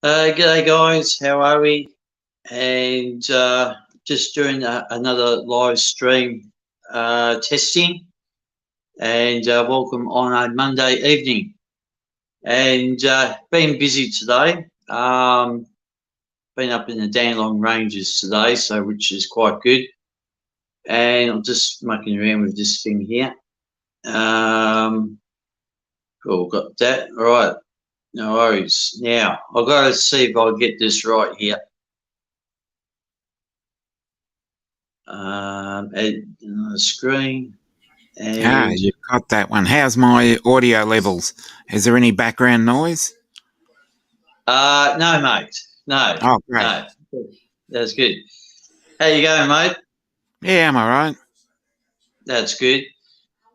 G'day guys, how are we? And just doing another live stream testing, and welcome on a Monday evening. And been busy today. Been up in the Dandenong Ranges today, so which is quite good. And I'm just mucking around with this thing here. Cool, got that. All right, no worries. Now I've got to see if I get this right here. Add another screen. And you've got that one. How's my audio levels? Is there any background noise? no, mate. No. Oh, great. No. That's good. How you going, mate? Yeah, I'm all right. That's good.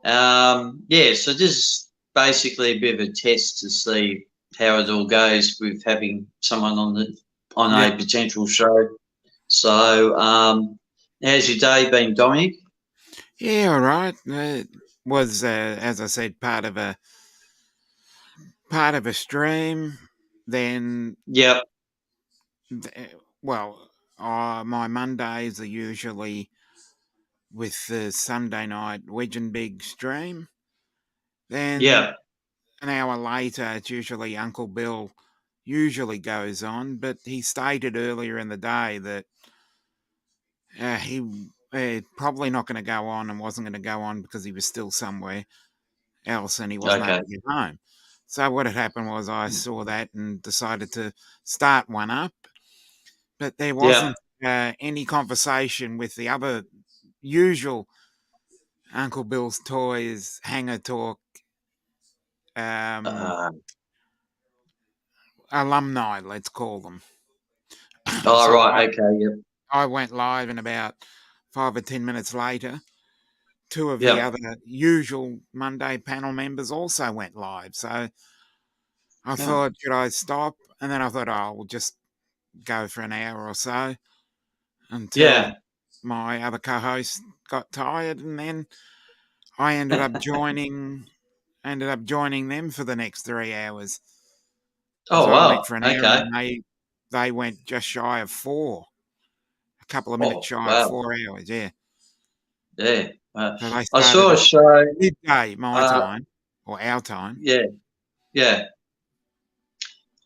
So this is basically a bit of a test to see how it all goes with having someone on a potential show. So, how's your day been, Dominic? Yeah, all right. It was, as I said, part of a stream. Then, yep. My Mondays are usually with the Sunday night Wedge and Big stream. Then, an hour later, it's usually Uncle Bill usually goes on, but he stated earlier in the day that he probably not going to go on and wasn't going to go on because he was still somewhere else and he wasn't able to get home. So what had happened was I saw that and decided to start one up, but there wasn't any conversation with the other usual Uncle Bill's Toys Hanger Talk alumni, let's call them. Oh, so right, okay, yep. I went live and about 5 or 10 minutes later, two of the other usual Monday panel members also went live. So I thought, should I stop? And then I thought, we'll just go for an hour or so until my other co-host got tired. And then I ended up joining them for the next 3 hours. Oh, wow. I went for an hour and they went just shy of 4. A couple of minutes shy of 4 hours, Yeah. So I saw a show midday my time or our time. Yeah.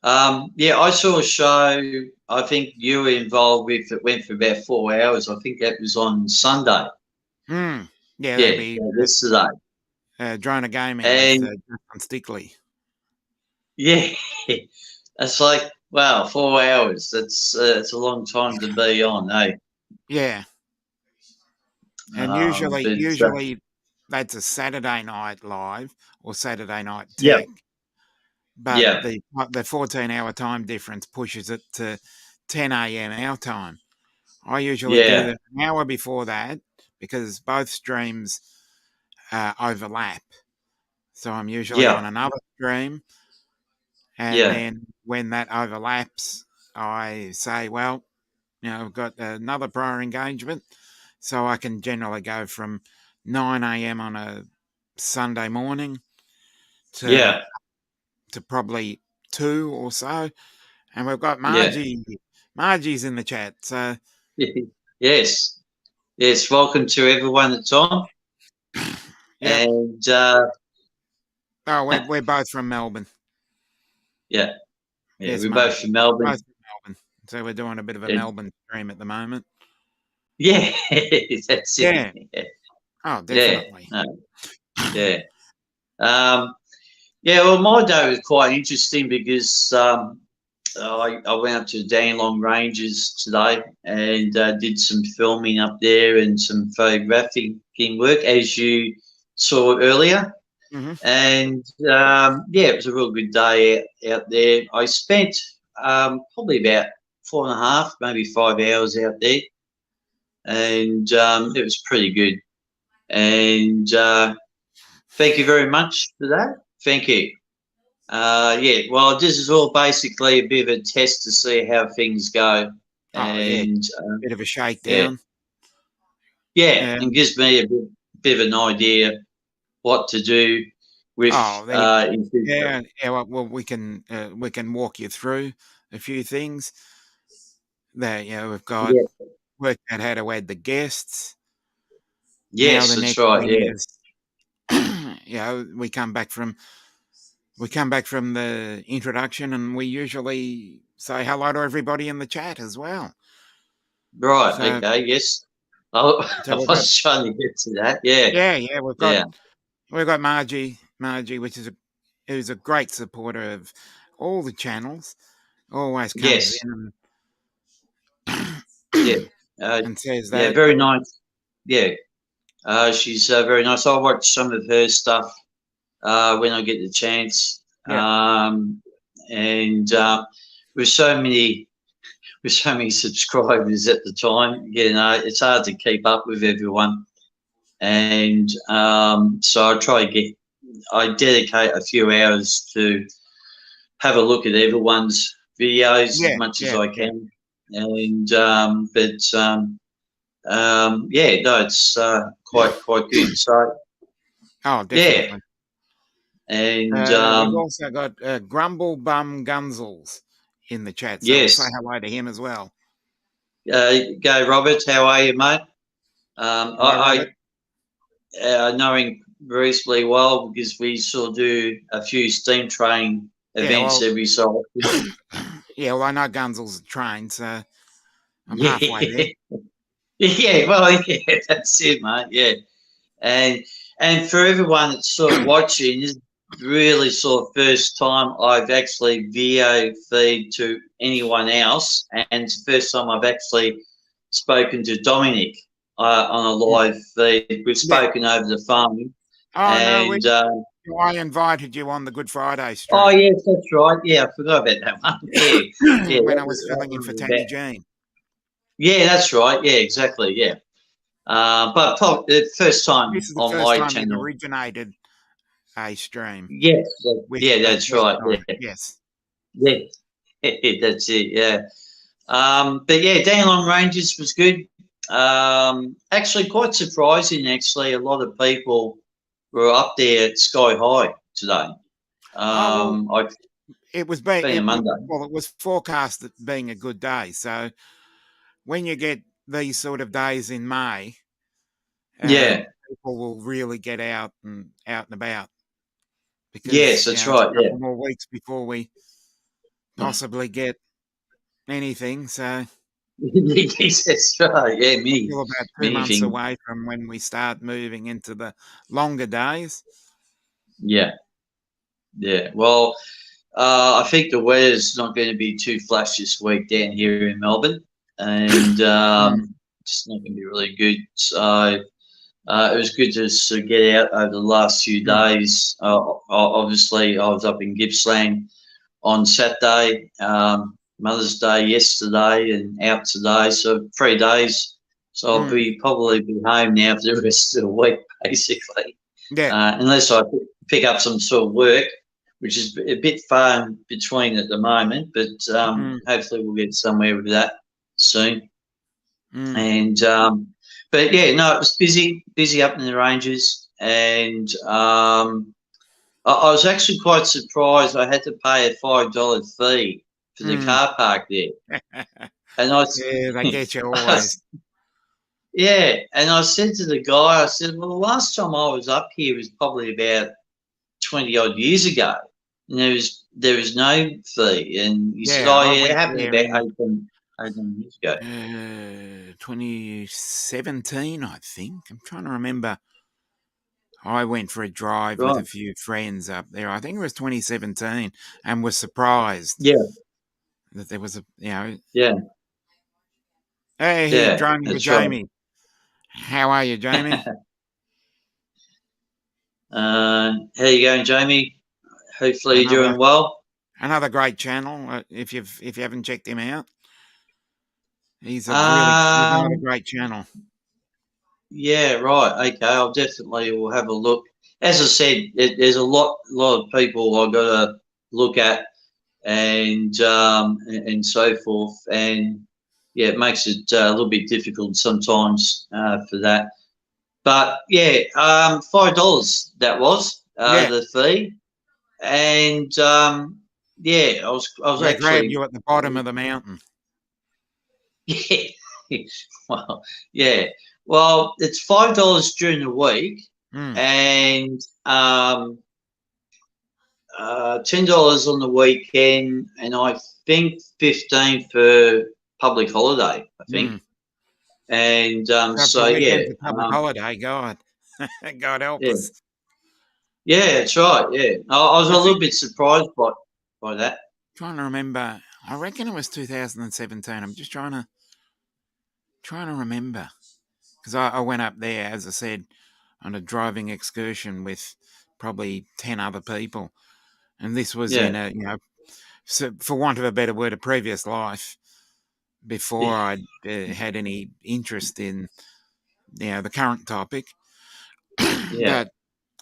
I saw a show. I think you were involved with. It went for about 4 hours. I think that was on Sunday. Yeah, that'd be yesterday. Drona Gaming with Justin Stickley. Yeah, it's like wow, 4 hours. That's it's a long time to be on, eh? Yeah. And usually that's a Saturday night live or Saturday night tech. But the 14-hour time difference pushes it to 10 a.m. our time. I usually do that an hour before that because both streams overlap. So I'm usually on another stream. And then when that overlaps, I say, well, I've got another prior engagement. So I can generally go from 9 a.m. on a Sunday morning to probably 2 or so. And we've got Margie. Margie's in the chat. So yes. Welcome to everyone that's on. And we're both from Melbourne. Yeah, we're both from Melbourne. Both from Melbourne. So we're doing a bit of a Melbourne stream at the moment. Yeah, that's it. Yeah. Oh, definitely. Well, my day was quite interesting because I went up to the Dandenong Ranges today and did some filming up there and some photographic work, as you saw earlier. Mm-hmm. And it was a real good day out there. I spent probably about 4.5, maybe 5 hours out there, and it was pretty good. And thank you very much for that. Thank you. This is all basically a bit of a test to see how things go. And a bit of a shakedown. And gives me a bit of an idea what to do with. Well, we can walk you through. a few things. That we've got worked out how to add the guests. Yes, now the that's next right. thing is, we come back from the introduction, and we usually say hello to everybody in the chat as well. Right. So, okay. Yes. I was trying to get to that. Yeah. Yeah. We've got Margie, who's a great supporter of all the channels. Always comes in and says that. Yeah, very nice. Yeah. She's very nice. I watch some of her stuff when I get the chance. Yeah. And with so many subscribers at the time, it's hard to keep up with everyone. And so I dedicate a few hours to have a look at everyone's videos as much as I can. And it's quite good. So definitely. And we've also got Grumble Bum Gunzels in the chat. So we'll say hello to him as well. Go Robert, how are you, mate? I know him reasonably well because we sort of do a few steam train events every so often. Yeah, well, I know Gunzels trained, so I'm halfway there. That's it, mate. Yeah, and for everyone that's sort of watching, this is really sort of first time I've actually video feed to anyone else, and it's the first time I've actually spoken to Dominic on a live feed. We've spoken over the phone. I invited you on the Good Friday stream. Oh yes, that's right. Yeah, I forgot about that one. When I was filling in for Tammy Jean. Yeah, that's right. Yeah, exactly. Yeah. But the first time on my channel originated a stream. Yes. That's right. Yeah. Yes. Yeah. That's it. Yeah. But yeah, Dandenong Ranges was good. Actually, quite surprising. Actually, a lot of people were up there at Sky High today. It was being Monday. It was forecast as being a good day. So when you get these sort of days in May, people will really get out and about. Because, yes, that's right. A couple more weeks before we possibly get anything. So yes, that's right. Yeah, still about 2 months away from when we start moving into the longer days. Yeah. Well, I think the weather's not going to be too flash this week down here in Melbourne, and it's not going to be really good. So it was good to sort of get out over the last few days. Obviously, I was up in Gippsland on Saturday, Mother's Day yesterday, and out today. So 3 days. So I'll probably be home now for the rest of the week, basically. Yeah. Unless I pick up some sort of work, which is a bit far in between at the moment, but hopefully we'll get somewhere with that soon. And but yeah, no, it was busy up in the ranges, and I was actually quite surprised. I had to pay a $5 fee for the car park there, and they get you always. And I said to the guy, I said, well, the last time I was up here was probably about 20 odd years ago, and there was no fee. And he said, oh yeah, it happened about 18 years ago. 2017, I think. I'm trying to remember. I went for a drive with a few friends up there. I think it was 2017, and was surprised. That there was Hey, driving with Jamie. How are you, Jamie? How you going, Jamie? Hopefully you're doing well. Another great channel. If you haven't checked him out, he's another great channel. Yeah, right. Okay, I'll definitely will have a look. As I said, there's a lot of people I've got to look at, and so forth, and yeah, it makes it a little bit difficult sometimes for that. But yeah, $5 that was the fee, and yeah, I was They grab actually. you at the bottom of the mountain. Yeah. Well, yeah. Well, it's $5 during the week, and $10 on the weekend, and I think 15 for public holiday. I think, and so yeah, public holiday. God, God help yeah, us. yeah, that's right. Yeah, I was a little bit surprised by that. Trying to remember. I reckon it was 2017. I'm just trying to remember, because I went up there, as I said, on a driving excursion with probably 10 other people, and this was in a, so for want of a better word, a previous life before I'd had any interest in the current topic. Yeah. But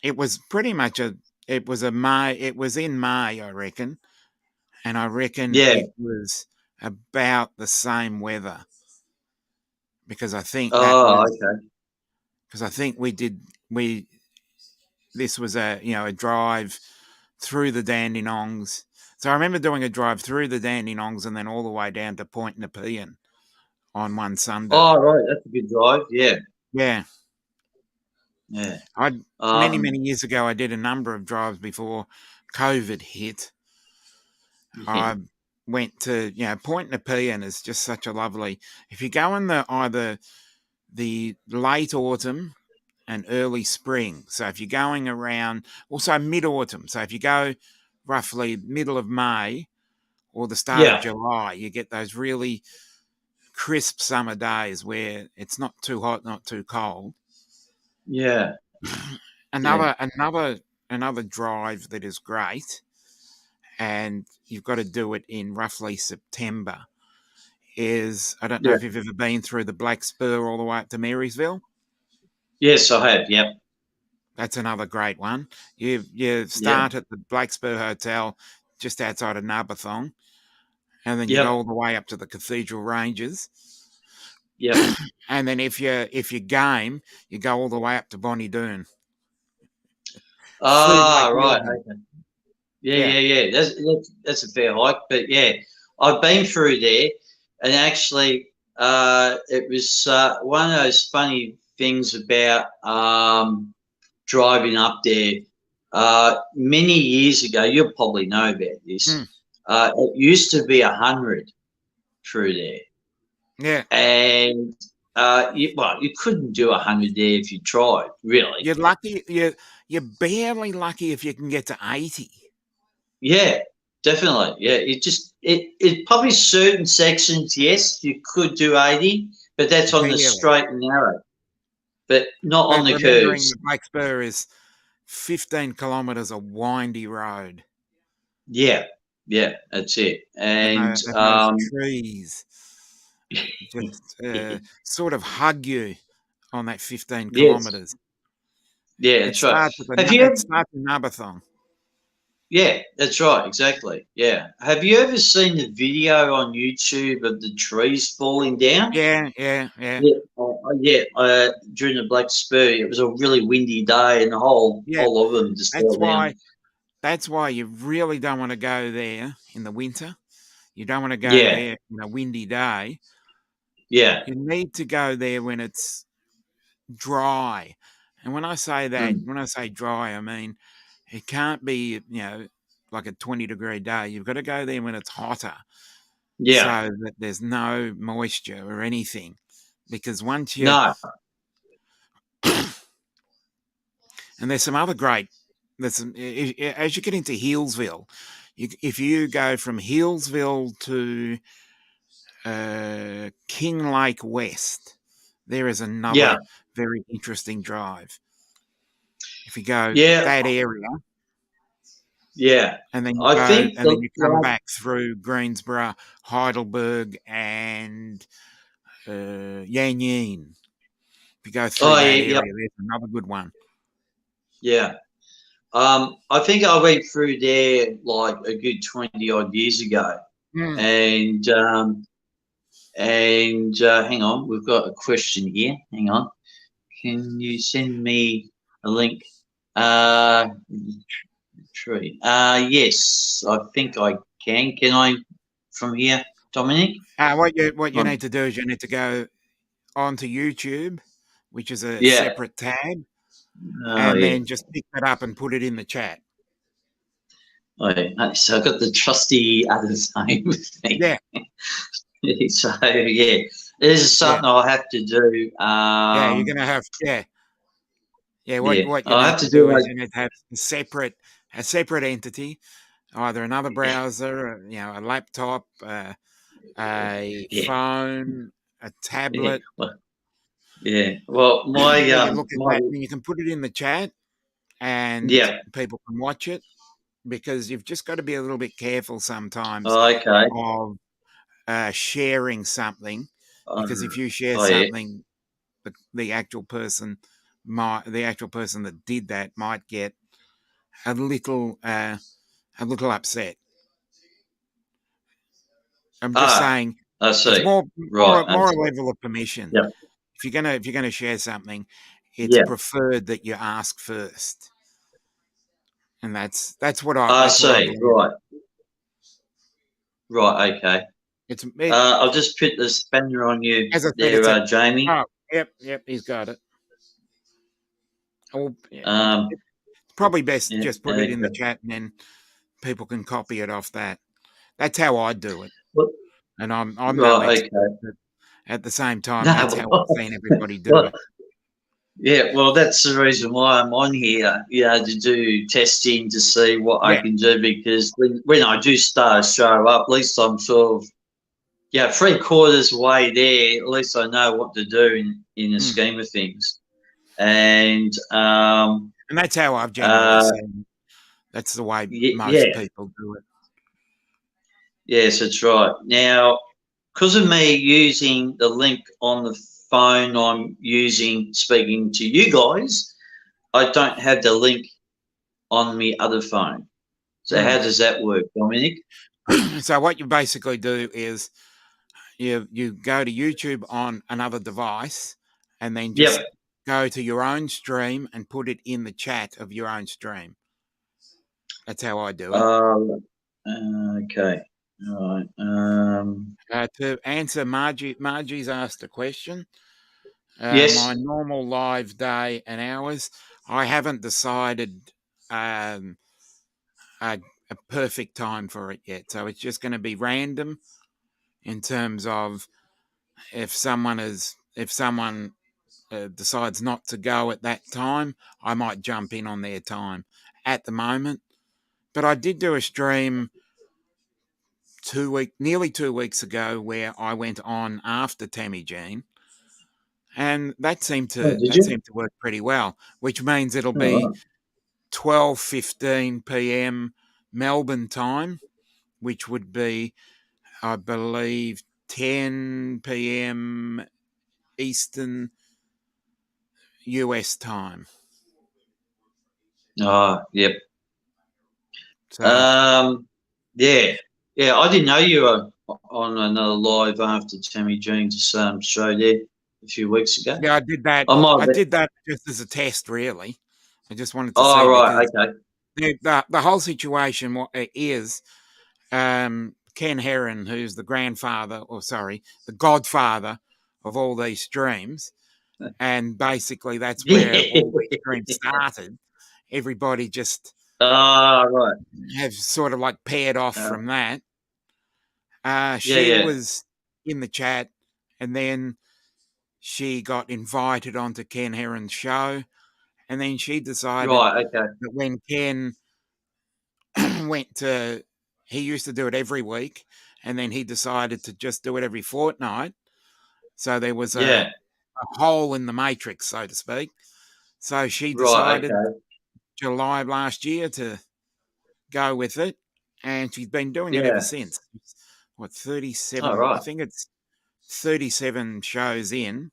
it was pretty much it was in May, I reckon, and I reckon it was about the same weather, because I think okay. because I think this was a drive through the Dandenongs. So I remember doing a drive through the Dandenongs and then all the way down to Point Nepean on one Sunday. Oh, right, that's a good drive. Yeah. Yeah. Yeah. Many years ago, I did a number of drives before COVID hit. I went to, Point Nepean is just such a lovely. If you go in either the late autumn and early spring, so if you're going around, also mid-autumn, so if you go roughly middle of May or the start of July, you get those really crisp summer days where it's not too hot, not too cold. Yeah. Another drive that is great, and you've got to do it in roughly September, is, I don't know if you've ever been through the Black Spur all the way up to Marysville. Yes, I have. Yep. That's another great one. You start at the Black Spur Hotel just outside of Narberthong, and then you go all the way up to the Cathedral Ranges. Yeah. And then if you're game, you go all the way up to Bonnie Doon. Right. Okay. Yeah. That's a fair hike, but yeah, I've been through there, and actually, it was one of those funny things about driving up there. Many years ago, you'll probably know about this. It used to be 100 through there. Yeah. And you couldn't do 100 there if you tried, really. You're lucky. You're barely lucky if you can get to 80. Yeah, definitely. Yeah, it probably certain sections, yes, you could do 80, but that's on the straight and narrow, but not on the curves. The Black Spur is 15 kilometres of windy road. Yeah, that's it. And those trees just sort of hug you on that 15 kilometres. Yeah, that's right. It starts in Narberthong. Yeah, that's right. Exactly. Yeah. Have you ever seen the video on YouTube of the trees falling down? Yeah. During the Black Spur, it was a really windy day, and the whole of them just fell down. That's why you really don't want to go there in the winter. You don't want to go there in a windy day. Yeah. You need to go there when it's dry. And when I say that, when I say dry, I mean it can't be, like a 20-degree day. You've got to go there when it's hotter. Yeah. So that there's no moisture or anything. Because once you... No. And there's some other great... as you get into Healesville, if you go from Healesville to Kinglake West, there is another very interesting drive. If you go that area, and then you come back through Greensboro, Heidelberg, and Yan Yean. If you go through that area, there's another good one. Yeah. I think I went through there like a good 20 odd years ago, and hang on, we've got a question here. Hang on, can you send me a link? Tree. Yes. Yes, I think I can. Can I from here, Dominic? What you need to do is you need to go onto YouTube, which is a separate tab, and then just pick that up and put it in the chat. Oh, yeah. So I've got the trusty other name with me. Yeah. So yeah, this is something I'll have to do. Yeah, you're gonna have what you I'll need to do is you need to have a separate entity, either another browser, a laptop, a phone, a tablet. Well, my you look at that and you can put it in the chat, and people can watch it, because you've just got to be a little bit careful sometimes of sharing something, because if you share something, the actual person that did that might get a little upset. I'm just saying, it's more a level of permission. Yep. If you're gonna share something, it's preferred that you ask first, and that's what I see. Right. Okay. I'll just put the spanner on you there, Jamie. Oh, yep, he's got it. It's probably best just put it in the chat, and then people can copy it off that. That's how I do it. And I'm no expert, but at the same time, that's how I've seen everybody do it. Yeah, well, that's the reason why I'm on here, to do testing to see what I can do, because when I do start a show up, at least I'm sort of, 3/4 way there. At least I know what to do in the scheme of things. And that's how I've generally seen. That's the way most people do it. Yes, that's right. Now, because of me using the link on the phone I'm using speaking to you guys, I don't have the link on my other phone. So how does that work, Dominic? So what you basically do is you go to YouTube on another device, and then just go to your own stream and put it in the chat of your own stream. That's how I do it. Okay. All right. To answer Margie's asked a question. Yes. My normal live day and hours, I haven't decided a perfect time for it yet. So it's just going to be random in terms of if someone decides not to go at that time, I might jump in on their time at the moment. But I did do a stream nearly 2 weeks ago where I went on after Tammy Jean, and that seemed to work pretty well, which means it'll be 12:15 p.m. Melbourne time, which would be, I believe, 10 p.m. Eastern US time. Yep. So, I didn't know you were on another live after Tammy Jean's show there a few weeks ago. Yeah, I did that. I did that just as a test, really. I just wanted to see. Right, okay. The whole situation is Ken Heron, who's the godfather of all these streams, and basically that's where all the streams started. Everybody just have sort of like paired off from that. She was in the chat, and then she got invited onto Ken Heron's show, and then she decided that when Ken he used to do it every week, and then he decided to just do it every fortnight. So there was a hole in the matrix, so to speak. So she decided July of last year to go with it, and she's been doing it ever since. 37? I think it's 37 shows in.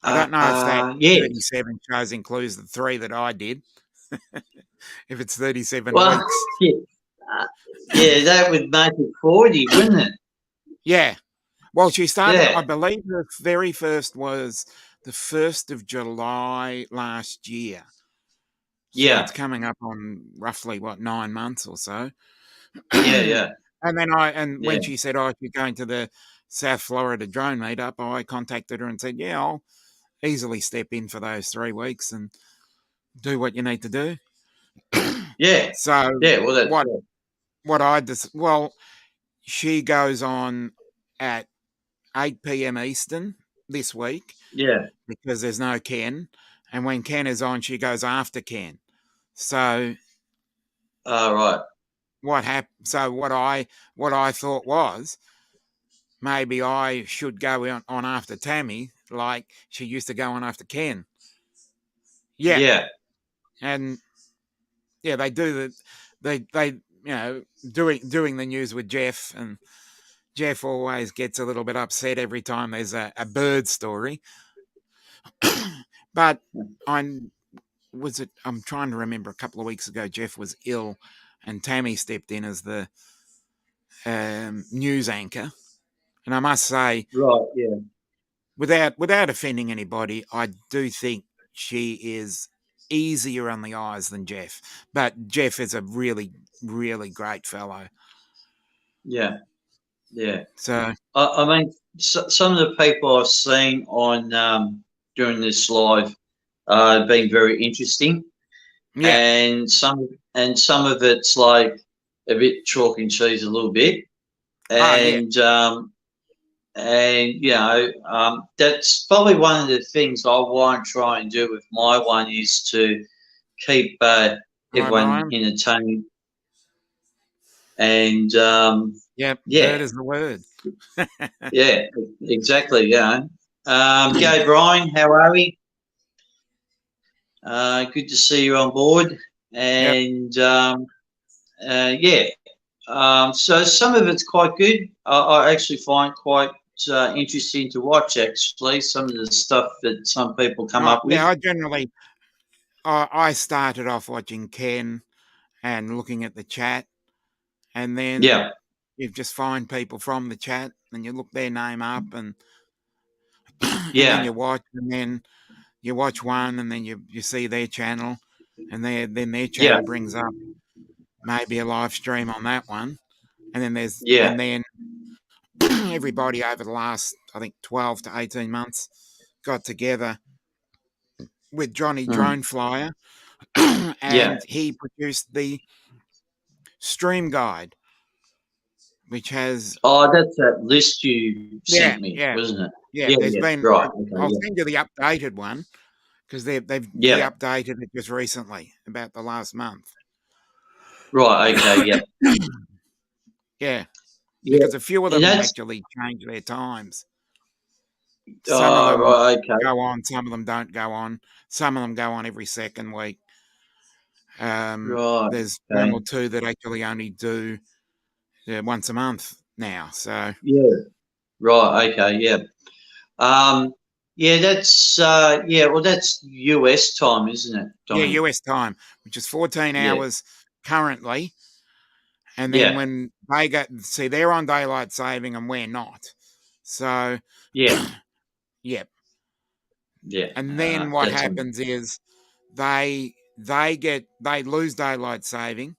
I don't know if that 37 shows includes the 3 that I did. If it's 37 weeks. That would make it 40, wouldn't it? Yeah. Well, she started, I believe the very first was the 1st of July last year. Yeah. it's coming up on roughly 9 months or so. Yeah. And then when she said, "Oh, you're going to the South Florida drone meetup," I contacted her and said, "Yeah, I'll easily step in for those 3 weeks and do what you need to do." Yeah. So Yeah. Well, that's what I just she goes on at 8 p.m. Eastern this week. Yeah. Because there's no Ken, and when Ken is on, she goes after Ken. So, right. what happened? So what I thought was maybe I should go on after Tammy, like she used to go on after Ken. Yeah. Yeah. And yeah, they do they doing the news with Jeff, and Jeff always gets a little bit upset every time there's a bird story. But I'm trying to remember, a couple of weeks ago Jeff was ill and Tammy stepped in as the news anchor, and I must say, right, yeah, without offending anybody, I do think she is easier on the eyes than Jeff, but Jeff is a really, really great fellow. Yeah. So I mean, some of the people I've seen on during this live have been very interesting, and some of it's like a bit chalk and cheese a little bit, and that's probably one of the things I want to try and do with my one is to keep everyone entertained. And bird is the word. Yeah, exactly. Yeah. Gay Brian, how are we? Good to see you on board. And so some of it's quite good. I actually find quite interesting to watch. Actually, some of the stuff that some people come up with. Yeah, I generally, I started off watching Ken and looking at the chat, and then you just find people from the chat and you look their name up, and then you watch, and then you watch one, and then you see their channel, and then their channel brings up maybe a live stream on that one, and then there's and then everybody over the last, I think, 12 to 18 months got together with Johnny Drone Flyer, and he produced the stream guide, which has that's that list you sent me, wasn't it? Yeah, there's been right. I'll send you the updated one, because they've updated it just recently, about the last month. Right. Okay. Yeah. Because a few of them actually change their times. Some of them go on, some of them don't go on. Some of them go on every second week. There's one or two that actually only do once a month now. So right. Okay. That's well, that's US time, isn't it, Donnie? Yeah, US time, which is 14 hours currently. And then when they they're on daylight saving and we're not. So And then what happens is they lose daylight saving,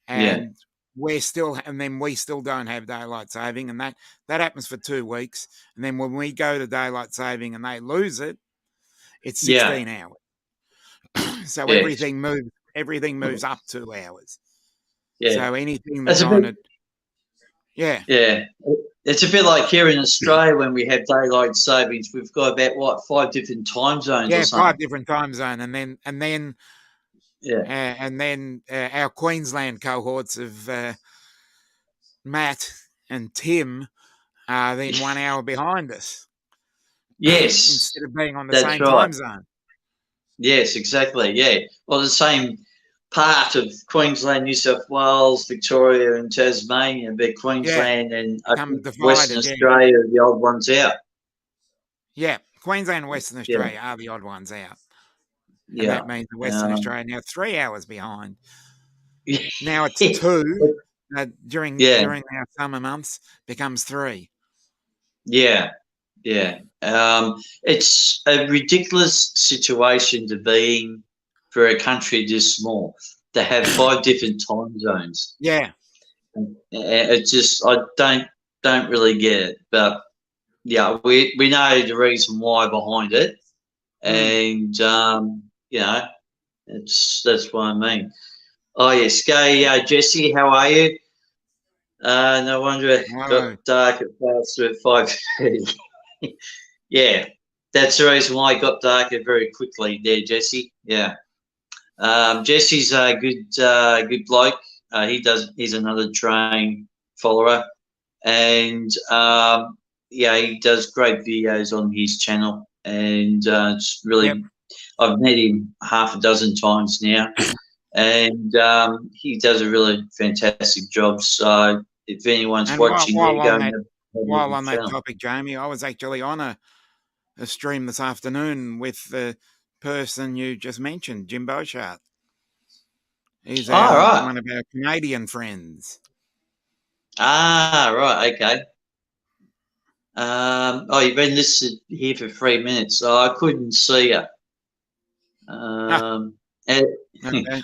and we still don't have daylight saving, and that happens for 2 weeks. And then when we go to daylight saving and they lose it, it's 16 hours. So everything moves up 2 hours. So anything that's on it. Yeah. It's a bit like here in Australia when we have daylight savings. We've got about 5 different time zones. Yeah, 5 different time zones, and then our Queensland cohorts of Matt and Tim are then 1 hour behind us. Yes, instead of being on the same time zone. Yes, exactly. Yeah, well, the same part of Queensland, New South Wales, Victoria, and Tasmania, but Queensland and Western Australia are the odd ones out. Yeah, Queensland and Western Australia are the odd ones out. And that means Western Australia now 3 hours behind. Now it's 2. During our summer months, becomes 3. Yeah. It's a ridiculous situation to be in for a country this small to have 5 different time zones. Yeah. It just, I don't really get it. But yeah, we know the reason why behind it. And, you know, that's what I mean. Oh, yes. Jesse, how are you? No wonder it got dark at faster at 5:30. Yeah, that's the reason why it got darker very quickly there, Jesse. Yeah. Jesse's a good bloke. He's another train follower, and he does great videos on his channel, and it's really. Yep. I've met him half a dozen times now, and he does a really fantastic job. So if anyone's watching, while on that topic, Jamie, I was actually on a stream this afternoon with the person you just mentioned, Jim Beauchamp. He's one of our Canadian friends. Ah, right, okay. You've been listed here for 3 minutes, so I couldn't see you. Okay.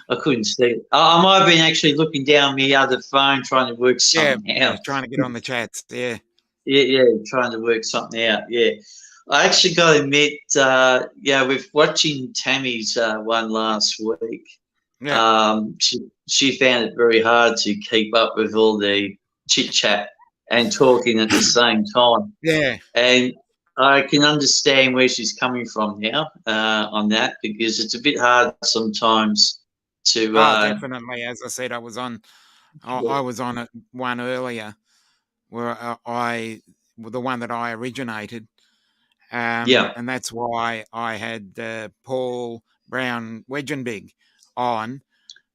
I couldn't see it. I might have been actually looking down my other phone trying to work something out. Trying to get on the chats, yeah. Yeah, trying to work something out, yeah. I actually got to admit, with watching Tammy's one last week, she found it very hard to keep up with all the chit-chat and talking at the same time. Yeah. And I can understand where she's coming from now on that, because it's a bit hard sometimes to. Definitely. As I said, I was on one earlier where the one that I originated. And that's why I had Paul Brown Wedgenbig on,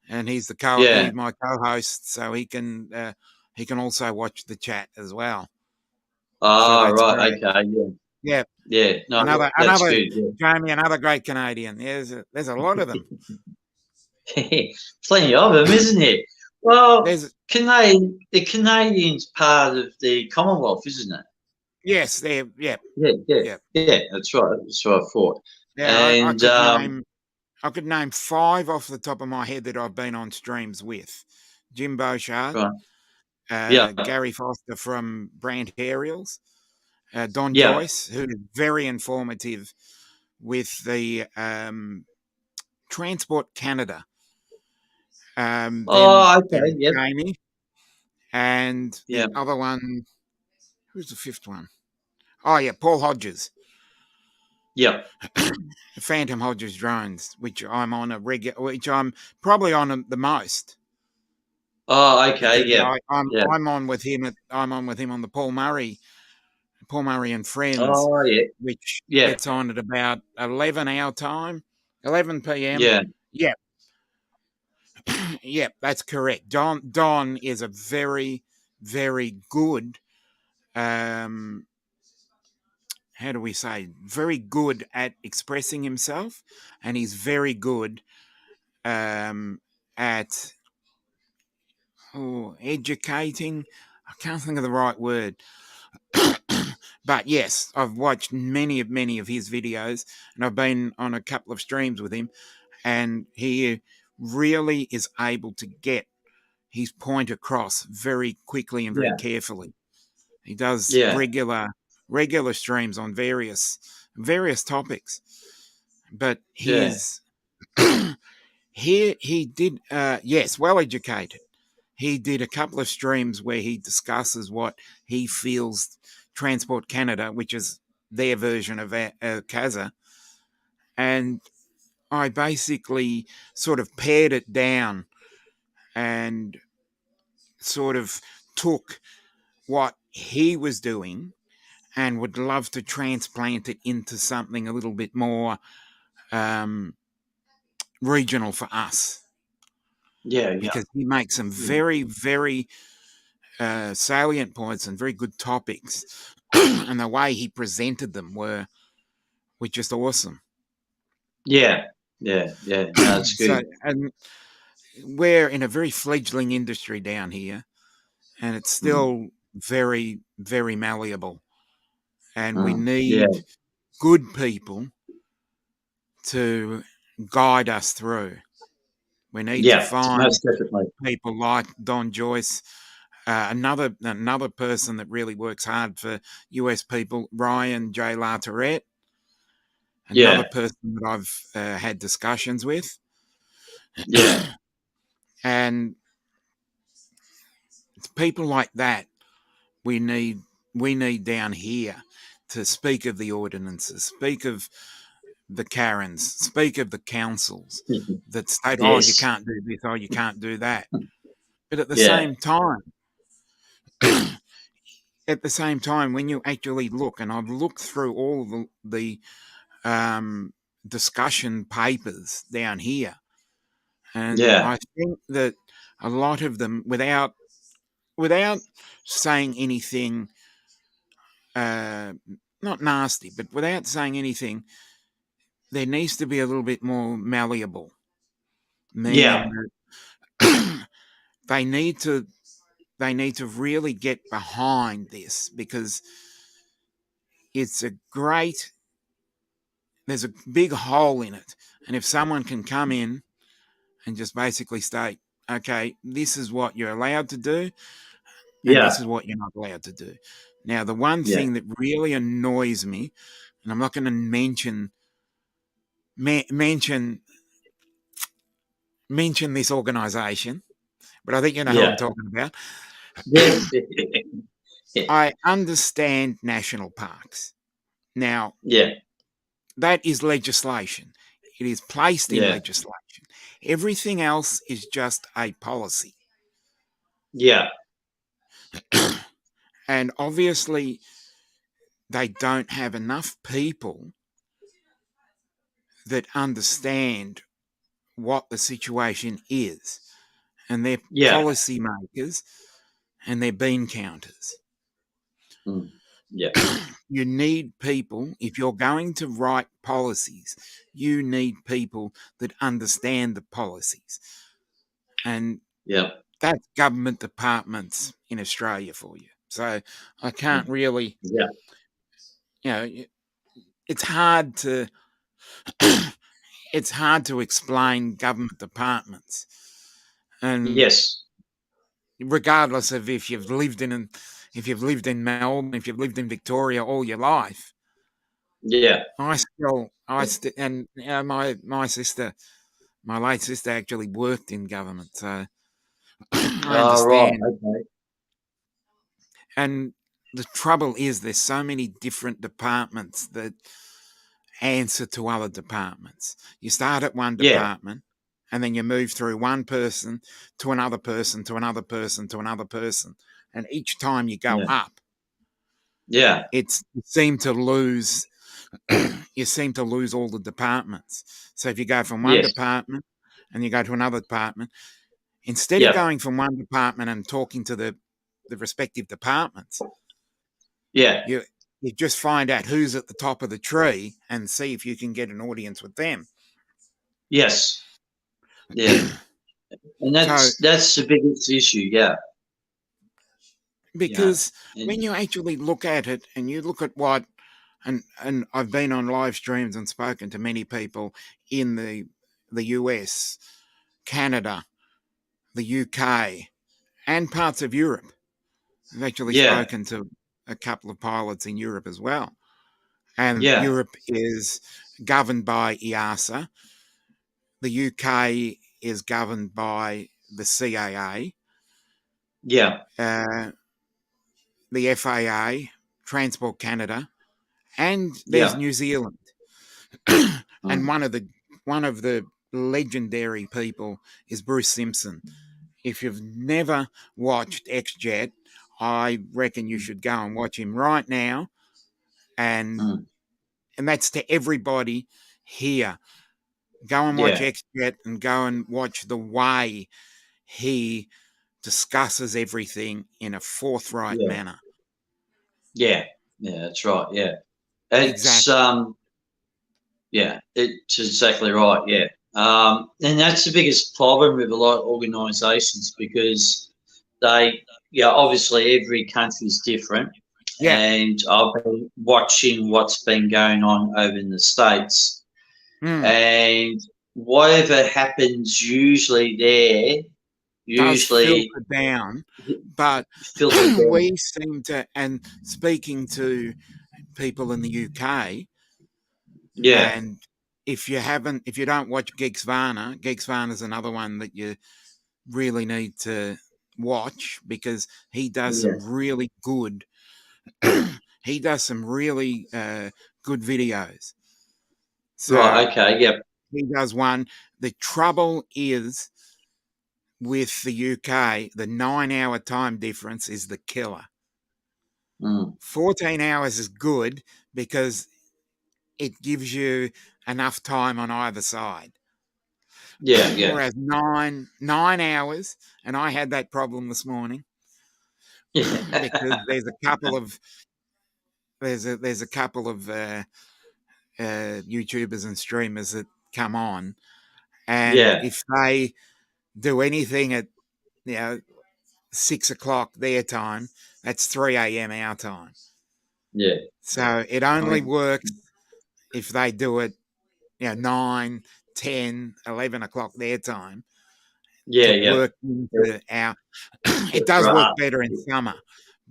and he's he's my co-host, so he can also watch the chat as well. Oh, so right, great. Okay, yeah. No, another good, Jamie, another great Canadian. There's a lot of them. Plenty of them, isn't there? Well, the Canadians part of the Commonwealth, isn't it? Yes, they're Yeah. That's right. That's what I thought. Yeah, and I could name 5 off the top of my head that I've been on streams with: Jim Beauchamp, Gary Foster from Brant Aerials, Don Joyce, who is very informative with the Transport Canada. Jamie, and the other one. Who's the 5th one? Oh yeah, Paul Hodges. Yeah. Phantom Hodges drones, which I'm on which I'm probably on the most. Oh, okay, I'm on with him. I'm on with him on the Paul Murray and Friends. Oh, yeah. Which gets on at about 11 our time, 11 p.m. Yeah. Yep, that's correct. Don is a very, very good. How do we say? Very good at expressing himself, and he's very good at educating. I can't think of the right word. But yes, I've watched many of his videos, and I've been on a couple of streams with him, and he really is able to get his point across very quickly and very carefully. He does regular streams on various topics, but he did well educated. He did a couple of streams where he discusses what he feels Transport Canada, which is their version of CASA, and I basically sort of pared it down and sort of took what he was doing and would love to transplant it into something a little bit more regional for us. Because he makes some very, very salient points and very good topics, and the way he presented them were just awesome. Yeah. That's good. And we're in a very fledgling industry down here, and it's still very, very malleable. And we need good people to guide us through. We need to find most definitely people like Don Joyce, another person that really works hard for US people, Ryan J. LaTourette, another person that I've had discussions with. Yeah. And it's people like that we need down here to speak of the ordinances, speak of the Karens, speak of the councils that state, oh, you can't do this, oh, you can't do that. But at the same time, when you actually look, and I've looked through all the discussion papers down here, and I think that a lot of them, without saying anything, not nasty, but without saying anything, there needs to be a little bit more malleable. Meaning that they need to really get behind this, because there's a big hole in it. And if someone can come in and just basically state, okay, this is what you're allowed to do, and this is what you're not allowed to do. Now, the one thing that really annoys me, and I'm not going to mention this organisation, but I think you know who I'm talking about. I understand national parks. Now, that is legislation. It is placed in legislation. Everything else is just a policy. And obviously, they don't have enough people that understand what the situation is. And they're policy makers and they're bean counters. You need people, if you're going to write policies, you need people that understand the policies. And that's government departments in Australia for you. So I can't really, it's hard to explain government departments. And regardless of if you've lived in Melbourne, if you've lived in Victoria all your life, my late sister actually worked in government, so I understand. Okay. And the trouble is, there's so many different departments that answer to other departments. You start at one department, and then you move through one person to another person to another person to another person, and each time you go up, you seem to lose all the departments. So if you go from one department and you go to another department, instead of going from one department and talking to the respective departments, you just find out who's at the top of the tree and see if you can get an audience with them. And that's the biggest issue, because when you actually look at it and you look at what, and I've been on live streams and spoken to many people in the US, Canada, the UK, and parts of Europe. I've actually spoken to a couple of pilots in Europe as well. And Europe is governed by EASA. The UK is governed by the CAA. The FAA, Transport Canada, and there's New Zealand. And one of the legendary people is Bruce Simpson. If you've never watched XJet, I reckon you should go and watch him right now. And that's to everybody here. Go and watch XJet and go and watch the way he discusses everything in a forthright manner. That's right. It's exactly. It's exactly right. And that's the biggest problem with a lot of organisations, because they, obviously every country is different. And I've been watching what's been going on over in the States. And whatever happens usually there, does usually filter down, but filter down. we seem to, and speaking to people in the UK, Yeah. and if you don't watch Geeks Varna is another one that you really need to watch, because he does some really good he does some really good videos. So Right, okay, yep. he does one. The trouble is with the UK, the 9-hour time difference is the killer. 14 hours is good because it gives you enough time on either side. Yeah, yeah. Whereas 9 hours, and I had that problem this morning, because there's a couple of YouTubers and streamers that come on, and if they do anything at 6 o'clock their time, that's 3 a.m. our time. Yeah. So it only works if they do it 9, 10, 11 o'clock their time. Work into our it does work better in summer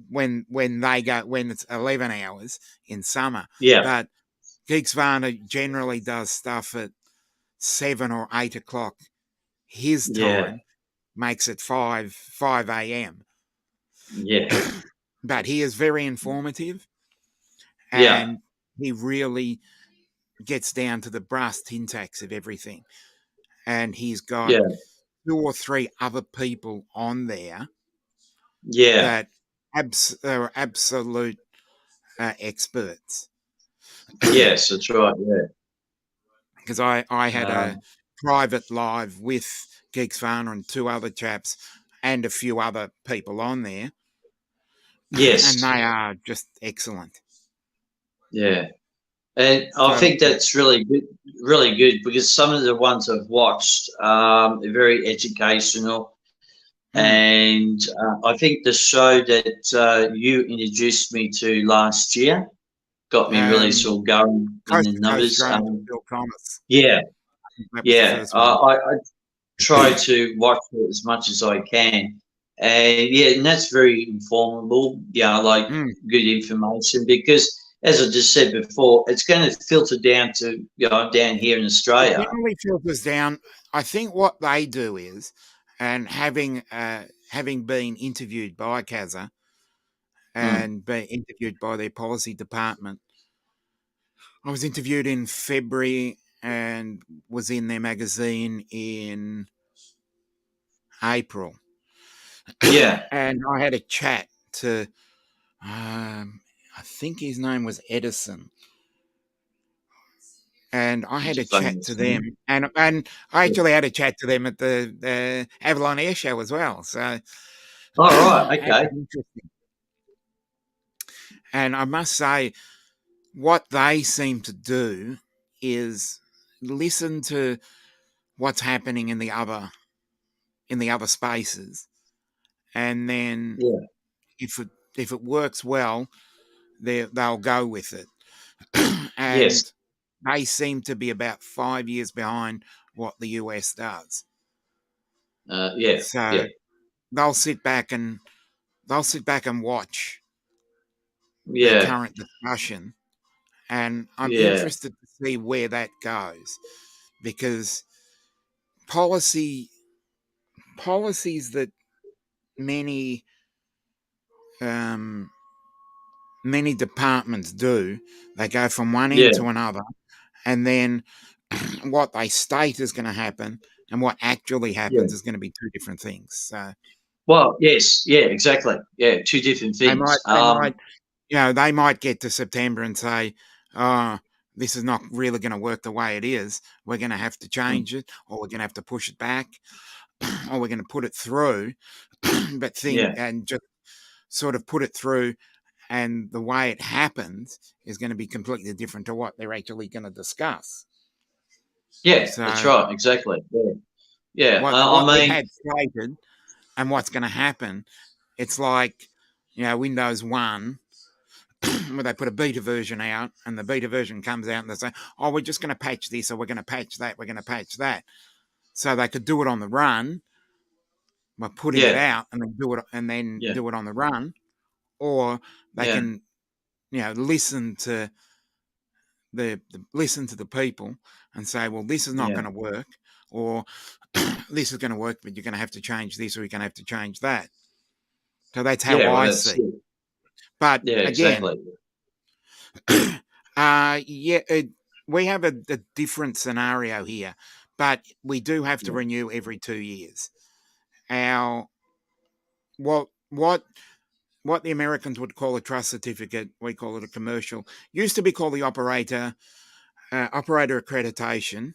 when it's 11 hours in summer. Yeah. But Geeks Varna generally does stuff at 7 or 8 o'clock his time, makes it 5 a.m. Yeah. But he is very informative, and he really gets down to the brass tintacks of everything. And he's got 2 or 3 other people on there that are absolute experts. Yes, that's right, yeah. Because I had a private live with Geeks Varna and 2 other chaps and a few other people on there. Yes. And they are just excellent. Yeah. And I think that's really good because some of the ones I've watched are very educational. And I think the show that you introduced me to last year got me really sort of going in the numbers. Bill Thomas. Yeah. Yeah. I try to watch it as much as I can. And that's very informable, good information, because as I just said before, it's going to filter down to, down here in Australia. It generally filters down. I think what they do is, and having been interviewed by CASA and been interviewed by their policy department, I was interviewed in February and was in their magazine in April. Yeah. And I had a chat to, I think his name was Edison. And I had a chat to them, and I actually had a chat to them at the Avalon Air Show as well. So, right, okay. Interesting. And I must say, what they seem to do is listen to what's happening in the other spaces, and then if it works well, they'll go with it. And they seem to be about 5 years behind what the US does. So they'll sit back and watch the current discussion, and I'm interested to see where that goes, because policies that many departments do, they go from one end to another, and then what they state is going to happen and what actually happens is going to be 2 different things. So, well, yes, exactly, 2 different things. They might get to September and say, "Oh, this is not really going to work the way it is. We're going to have to change it, or we're going to have to push it back, or we're going to put it through." But and just sort of put it through, and the way it happens is going to be completely different to what they're actually going to discuss. Yeah, so, that's right, exactly. What they had slated and what's going to happen, it's like, Windows 1 where they put a beta version out, and the beta version comes out, and they say, "Oh, we're just going to patch this, or we're going to patch that, we're going to patch that," so they could do it on the run by putting it out, and then do it on the run, or they can, listen to the people and say, "Well, this is not going to work," or "This is going to work, but you're going to have to change this, or you're going to have to change that." So that's how I see it. But again, we have a different scenario here, but we do have to renew every 2 years. What the Americans would call a trust certificate, we call it a commercial. Used to be called the operator accreditation,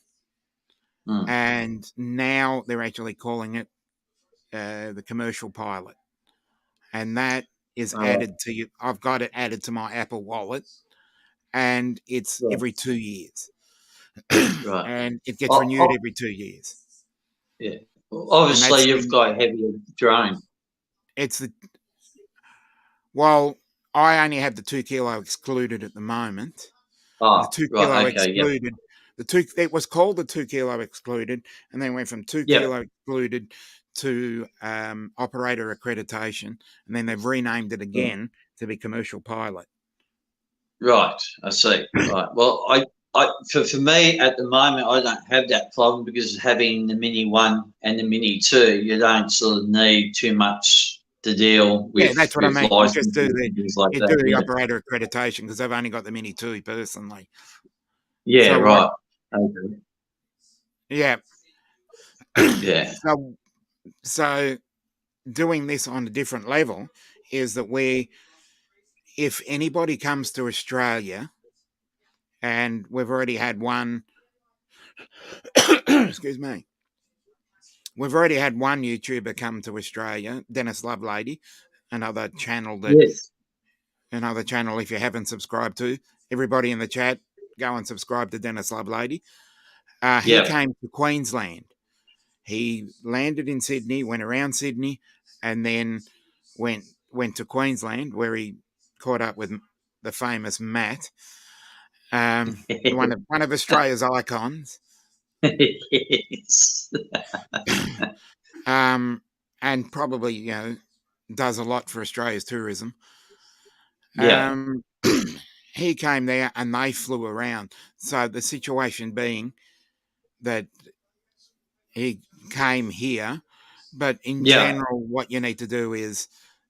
and now they're actually calling it the commercial pilot, and that is added to you. I've got it added to my Apple Wallet, and it's every 2 years, and it gets renewed every 2 years. Yeah, obviously you've got a heavier drone. I only have the 2 kilo excluded at the moment. The 2 kilo excluded. It was called the 2 kilo excluded, and then went from 2 kilo excluded to operator accreditation, and then they've renamed it again to be commercial pilot. Right, I see. Right. Well, for me at the moment, I don't have that problem because having the Mini 1 and the Mini 2, you don't sort of need too much to deal with. Yeah, that's what I mean. You just do the operator accreditation because I've only got the Mini 2 personally. Yeah, so, right. Okay. Yeah. Yeah. So doing this on a different level is that if anybody comes to Australia, and we've already had one, excuse me, we've already had one YouTuber come to Australia, Dennis Lovelady, another channel if you haven't subscribed to, everybody in the chat, go and subscribe to Dennis Lovelady. He came to Queensland. He landed in Sydney, went around Sydney, and then went to Queensland, where he caught up with the famous Matt, one of Australia's icons. Yes. And probably, does a lot for Australia's tourism. He came there and they flew around. So the situation being that he came here, but in general, what you need to do is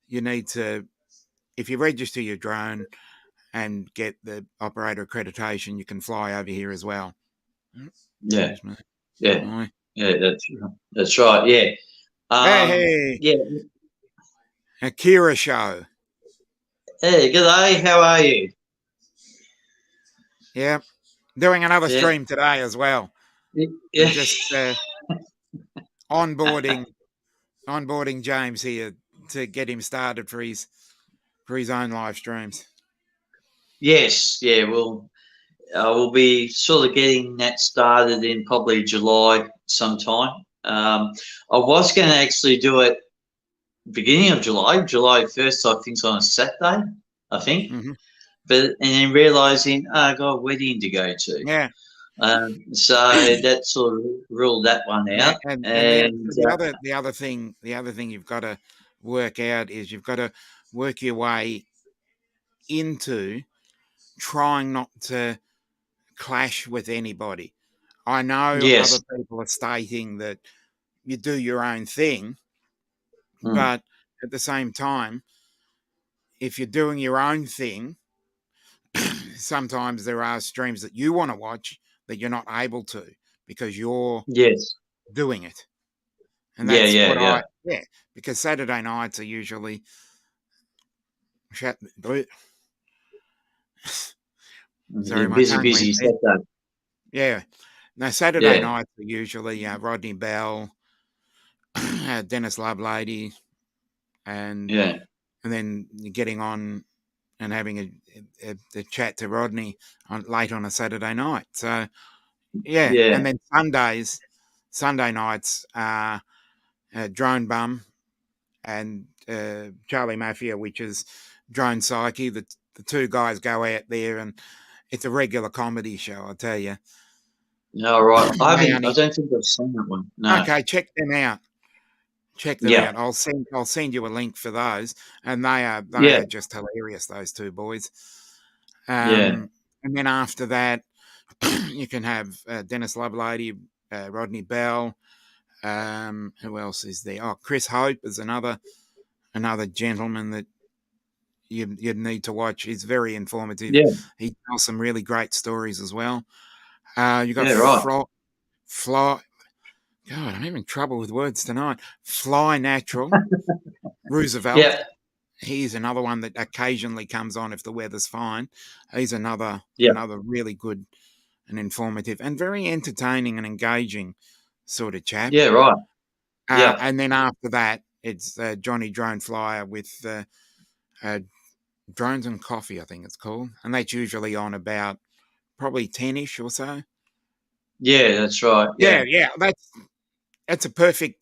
if you register your drone and get the operator accreditation, you can fly over here as well. Yeah. That's right. Yeah. Hey. Yeah. Akira Show. Hey, g'day. How are you? Yeah. Doing another stream today as well. Yeah. Just onboarding James here to get him started for his own live streams. Yes. Yeah. Well, we'll be sort of getting that started in probably July sometime. I was going to actually do it beginning of July 1st, I think, on a Saturday, I think. Mm-hmm. And then realising, I got a wedding to go to. Yeah. So that sort of ruled that one out. And the other thing you've got to work out is you've got to work your way into trying not to clash with anybody. I know other people are stating that you do your own thing, but at the same time, if you're doing your own thing, sometimes there are streams that you want to watch that you're not able to because you're doing it. And that's because Saturday nights are usually busy Saturday. Yeah. Now Saturday nights are usually Rodney Bell, Dennis Lovelady, and then getting on and having a chat to Rodney late on a Saturday night. So and then Sunday nights are Drone Bum and Charlie Mafia, which is Drone Psyche, the two guys go out there, and it's a regular comedy show, I tell you. No, right. I don't think I've seen that one. No. Okay, check them out. Check them out. I'll send you a link for those, and they are just hilarious. Those two boys. And then after that, you can have Dennis Lovelady, Rodney Bell. Who else is there? Oh, Chris Hope is another gentleman that you'd need to watch. He's very informative. Yeah. He tells some really great stories as well. You got Fly. God, I'm having trouble with words tonight. Fly Natural. Roosevelt. Yeah. He's another one that occasionally comes on if the weather's fine. He's another really good and informative and very entertaining and engaging sort of chap. Yeah, right. And then after that, it's Johnny Drone Flyer with Drones and Coffee, I think it's called. And that's usually on about probably 10-ish or so. Yeah, that's right. Yeah. That's a perfect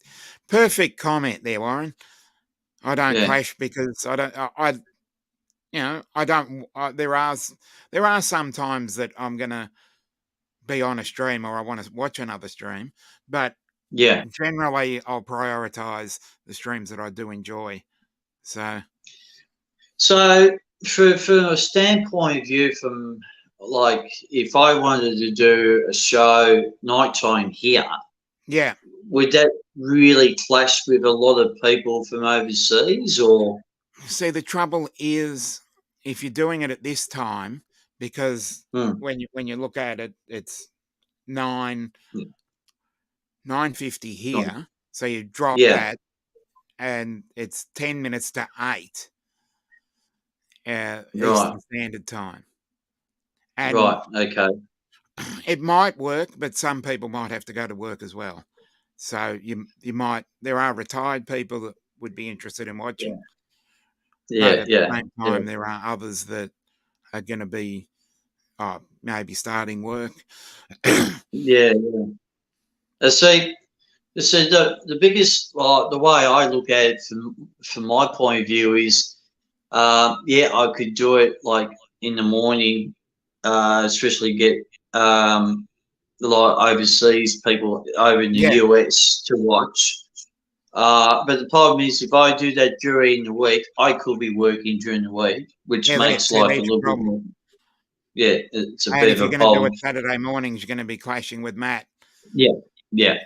comment there, Warren. I don't clash because there are some times that I'm going to be on a stream or I want to watch another stream, but generally I'll prioritize the streams that I do enjoy. So from a standpoint of view, from like if I wanted to do a show nighttime here, would that really clash with a lot of people from overseas? Or see, the trouble is if you're doing it at this time, because when you look at it, it's 9:50 here, so you drop that, and it's 10 minutes to 8 Eastern Standard Time. And okay. It might work, but some people might have to go to work as well. So there are retired people that would be interested in watching. But at the same time, there are others that are going to be maybe starting work. See, the biggest, the way I look at it from my point of view is, I could do it like in the morning, especially get like overseas people over in the US to watch. But the problem is, if I do that during the week, I could be working during the week, which makes life a little bit more. Yeah, it's a bit of a problem. If you're going to do it Saturday mornings, you're going to be clashing with Matt. Yeah.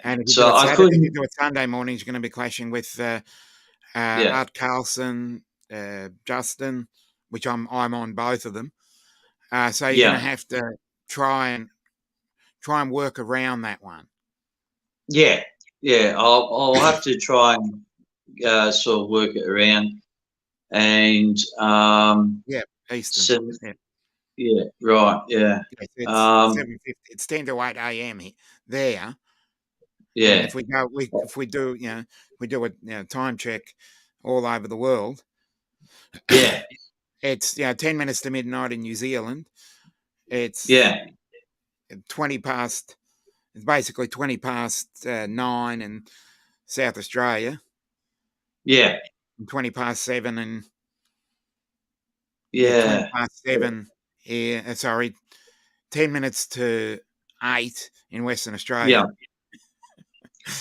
And if you do it Sunday mornings, you're going to be clashing with Art Carlson, Justin, which I'm on both of them. So you're going to have to try and work around that one. Yeah. I'll have to try and sort of work it around, and Eastern. Right. It's 7:50. It's 10 to 8 a.m. there. Yeah. And if we do a time check all over the world. Yeah. It's 10 minutes to midnight in New Zealand. It's 20 past. It's basically 20 past 9 in South Australia. Yeah. And 20 past 7 and 20 past 7 here. 10 minutes to 8 in Western Australia.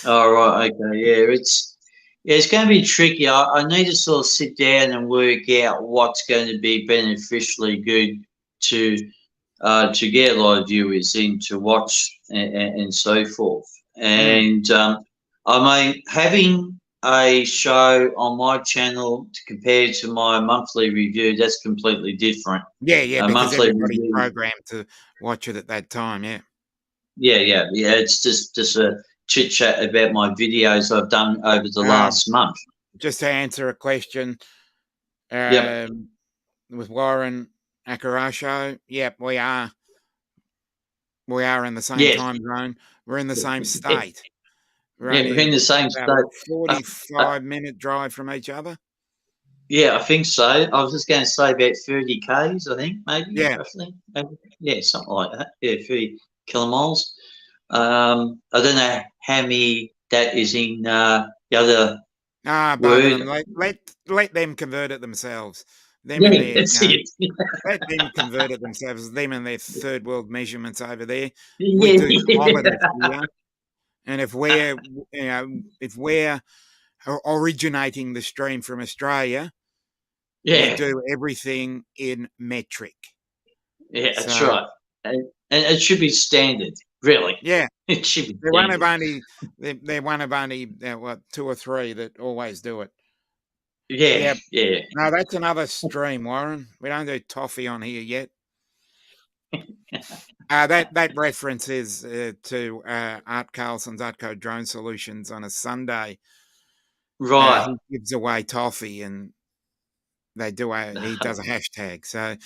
Oh, right. Okay. Yeah. It's going to be tricky. I need to sort of sit down and work out what's going to be beneficially good to get a lot of viewers in to watch and so forth. And I mean, having a show on my channel compared to my monthly review, that's completely different. Because everybody's programmed to watch it at that time. Yeah. It's just a chit chat about my videos I've done over the last month. Just to answer a question, with Warren Akarasho, we are in the same time zone. We're in the same state. We're in the same state. 45-minute drive from each other. Yeah, I think so. I was just going to say about 30 Ks, I think, maybe. Roughly. Yeah, something like that. Yeah, 30 kilomiles. I don't know how many that is in the other word. Let them convert it themselves. them and their, they've been converted themselves, them and their third world measurements over there. We do kilometres here. And if we're originating the stream from Australia, we do everything in metric. Yeah, that's right. And it should be standard, really. Yeah. It should be they're one of only 2 or 3 that always do it. Yeah. No, that's another stream, Warren. We don't do toffee on here yet. That reference is to Art Carlson's Artco Drone Solutions on a Sunday. Right. He gives away toffee, and he does a hashtag. So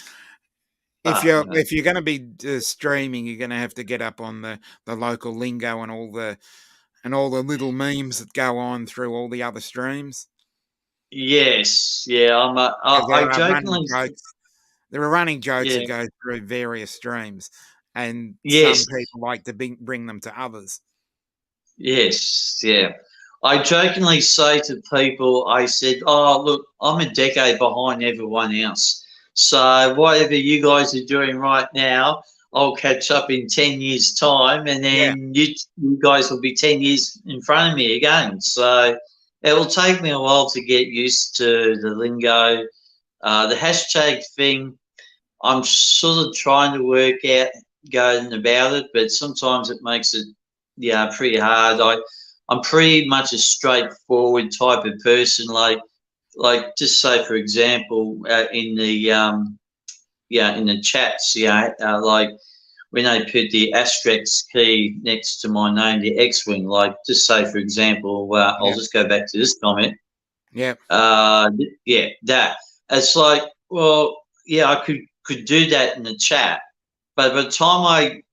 if you're going to be streaming, you're going to have to get up on the local lingo and all the little memes that go on through all the other streams. Yes, yeah. There are running jokes that go through various streams, and some people like to bring them to others. Yes, yeah. I jokingly say to people, I said, "Oh, look, I'm a decade behind everyone else. So whatever you guys are doing right now, I'll catch up in 10 years' time, and then you guys will be 10 years in front of me again." So it will take me a while to get used to the lingo. The hashtag thing, I'm sort of trying to work out going about it, but sometimes it makes it pretty hard. I'm pretty much a straightforward type of person. Like just say for example, in the chats, like when they put the asterisk key next to my name, the X-wing, like just say for example, I'll just go back to this comment. Yeah. That. It's like, well, I could do that in the chat, but by the time I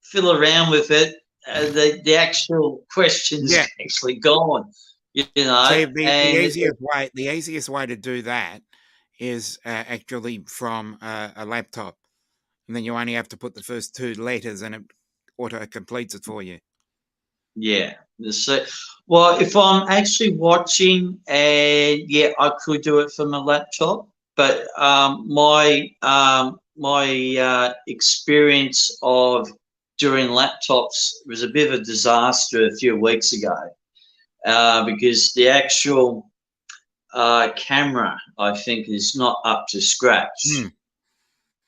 fiddle around with it, the actual question's actually gone. You know, so the easiest way to do that is actually from a laptop, and then you only have to put the first 2 letters, and it auto completes it for you. Yeah. Well, if I'm actually watching, and I could do it from a laptop, but my experience of doing laptops was a bit of a disaster a few weeks ago, because the actual camera, I think, is not up to scratch.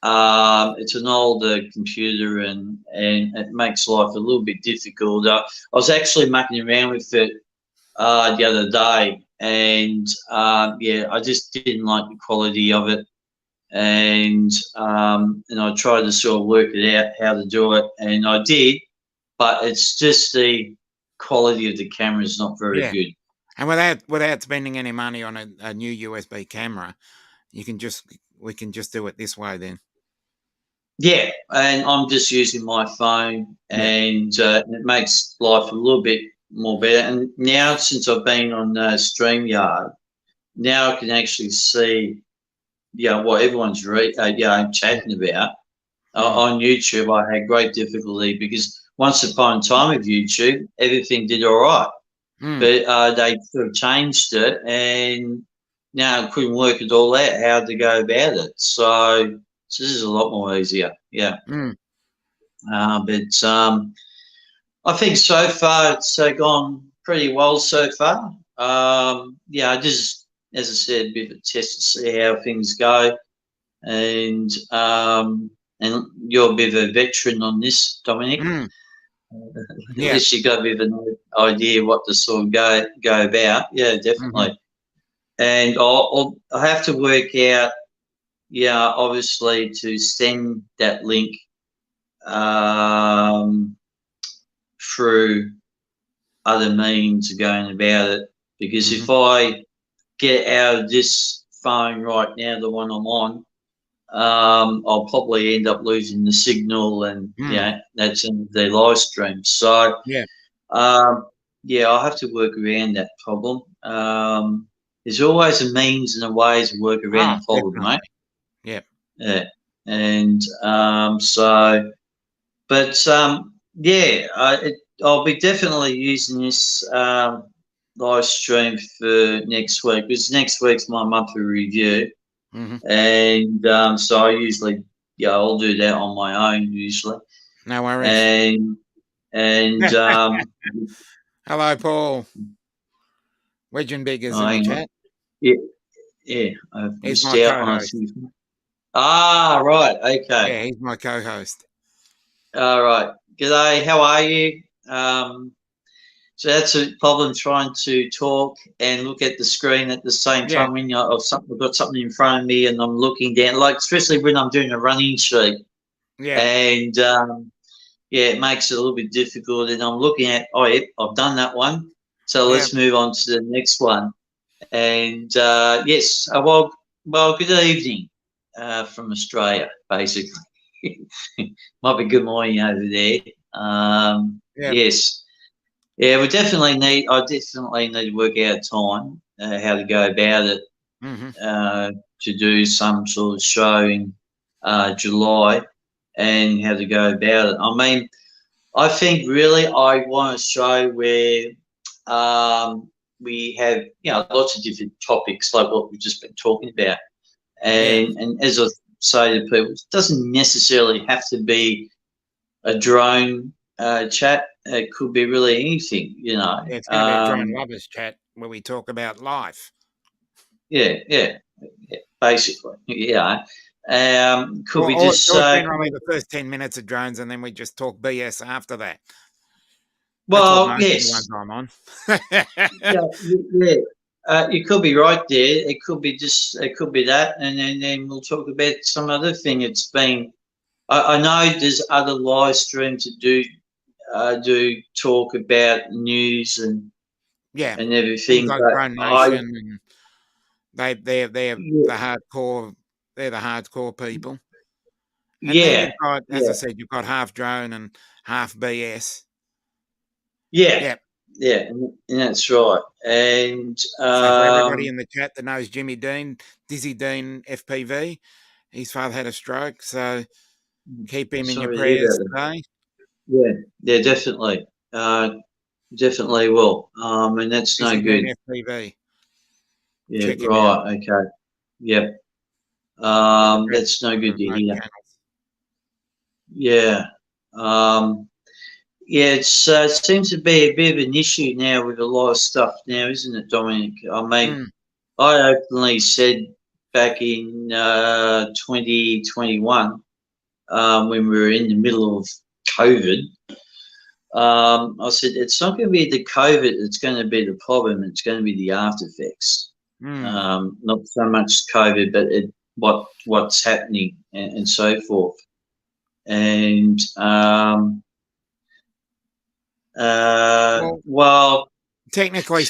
It's an older computer, and it makes life a little bit difficult. I was actually mucking around with it the other day, and I just didn't like the quality of it, and I tried to sort of work it out how to do it, and I did, but it's just the quality of the camera is not very good. And without spending any money on a new USB camera, we can just do it this way then. Yeah, and I'm just using my phone, and it makes life a little bit more better. And now, since I've been on StreamYard, now I can actually see, what everyone's chatting about. On YouTube, I had great difficulty because once upon a time with YouTube, everything did all right, but they sort of changed it, and now I couldn't work it all out how to go about it. So this is a lot more easier, but I think so far it's gone pretty well so far. Just, as I said, a bit of a test to see how things go, and you're a bit of a veteran on this, Dominic. At least you got a bit of an idea what to sort of go about. Yeah, definitely. And I'll have to work out, obviously, to send that link through other means of going about it, because if I get out of this phone right now, the one I'm on, I'll probably end up losing the signal, and that's in the live stream. So I'll have to work around that problem. There's always a means and a ways to work around the problem, mate. Yeah. And I'll be definitely using this live stream for next week, because next week's my monthly review. and so I usually, I'll do that on my own usually. No worries. And hello, Paul. Wedge Big is in the chat. Yeah, I've He's missed my out on a co-host. few. Ah, right, okay. Yeah, he's my co-host. All right. G'day, how are you? So that's a problem trying to talk and look at the screen at the same time when I've got something in front of me and I'm looking down, like especially when I'm doing a running sheet. Yeah. And it makes it a little bit difficult. And I'm looking at, I've done that one. So let's move on to the next one. And yes, well, good evening from Australia, basically. Might be good morning over there. Yes. Yeah, I definitely need to work out time, how to go about it, to do some sort of show in July and how to go about it. I mean, I think really I want a show where we have, lots of different topics like what we've just been talking about. And as I say to people, it doesn't necessarily have to be a drone chat. It could be really anything, It's going to be a drone lovers chat where we talk about life. Yeah, basically, yeah. Could we just generally the first 10 minutes of drones and then we just talk BS after that? Well, yes. I'm on. You could be right there. It could be that, and then we'll talk about some other thing. It's been, I know there's other live streams that do talk about news and everything. Like Drone Nation, and they're the hardcore. They're the hardcore people. And then you've got, as I said, you've got half drone and half BS. Yeah, and that's right. And so for everybody in the chat that knows Jimmy Dean, Dizzy Dean FPV, his father had a stroke, so keep him in your prayers today. Yeah, definitely. Definitely will. And that's Dizzy no good. Dean FPV. Yeah, right, okay. Yep. That's no good to hear. Yeah. It seems to be a bit of an issue now with a lot of stuff now, isn't it, Dominic? I mean, I openly said back in 2021, when we were in the middle of COVID, I said it's not going to be the COVID that's going to be the problem. It's going to be the after effects. Not so much COVID, but what's happening and so forth. And technically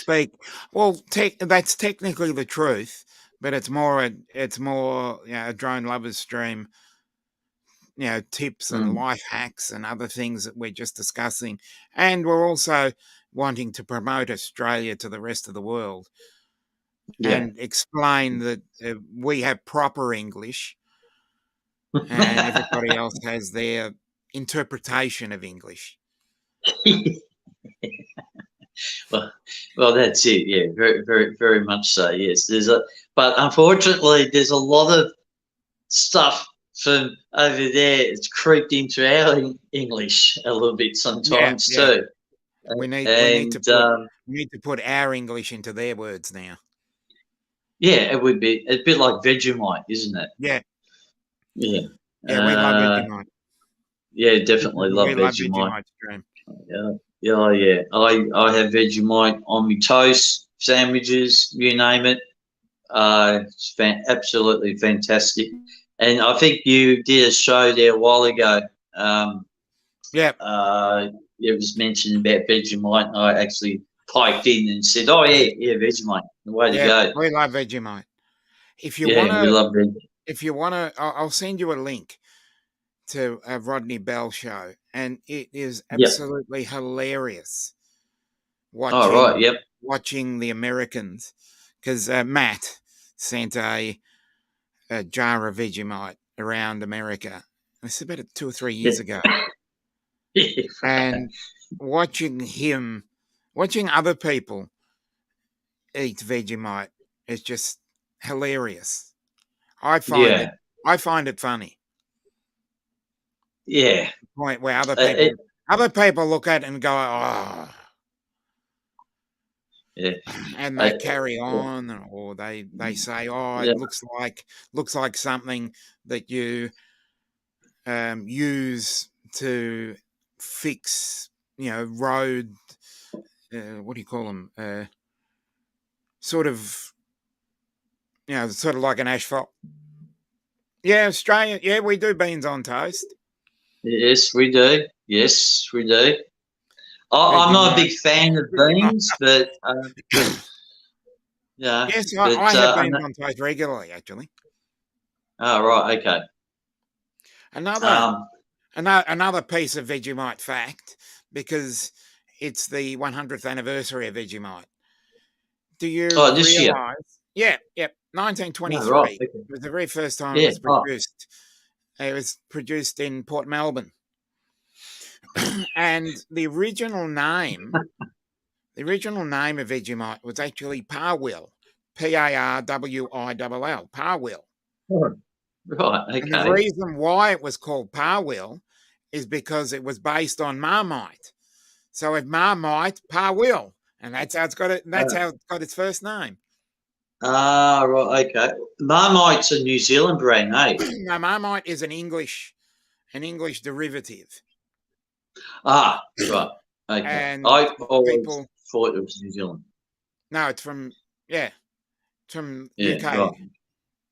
that's technically the truth, but it's more a drone lovers stream, tips and life hacks and other things that we're just discussing, and we're also wanting to promote Australia to the rest of the world and explain that we have proper English and everybody else has their interpretation of English. Well, that's it. Yeah, very, very, very much so. Yes, but unfortunately, there's a lot of stuff from over there. It's creeped into our English a little bit sometimes too. We need to put our English into their words now. Yeah, it would be a bit like Vegemite, isn't it? Yeah. Yeah. Yeah, we love Vegemite. Yeah, definitely love Vegemite. Yeah. I have Vegemite on my toast, sandwiches, you name it. It's absolutely fantastic. And I think you did a show there a while ago. It was mentioned about Vegemite, and I actually piped in and said, "Oh yeah, Vegemite, the way to go." We love Vegemite. If you we love Vegemite. If you want to, I'll send you a link to a Rodney Bell show, and it is absolutely hilarious. Watching the Americans, because Matt sent a jar of Vegemite around America. This is about 2 or 3 years ago. And watching other people eat Vegemite is just hilarious. I find it funny. Yeah. The point where other people look at it and go, oh. Yeah. And they carry on, or they say, oh, it looks like something that you use to fix, road. What do you call them? Sort of like an asphalt. Yeah, Australia. Yeah, we do beans on toast. Yes, we do. Yes, we do. I'm not a big fan of beans, but yeah. Yes, I have beans on toast regularly, actually. Oh, right. Okay. Another piece of Vegemite fact, because it's the 100th anniversary of Vegemite. Do you realize? This year? Yeah. 1923 right. Okay. was the very first time it was produced. It was produced in Port Melbourne. And the original name of Vegemite was actually Parwill, Parwill, Parwill. Right, okay. And the reason why it was called Parwill is because it was based on Marmite. So if Marmite, Parwill, and that's how it's got it. That's how it got its first name. Right, okay. Marmite's a New Zealand brand, eh? No, Marmite is an English derivative. Right. Okay. And I always thought it was New Zealand. No, it's from UK. Right.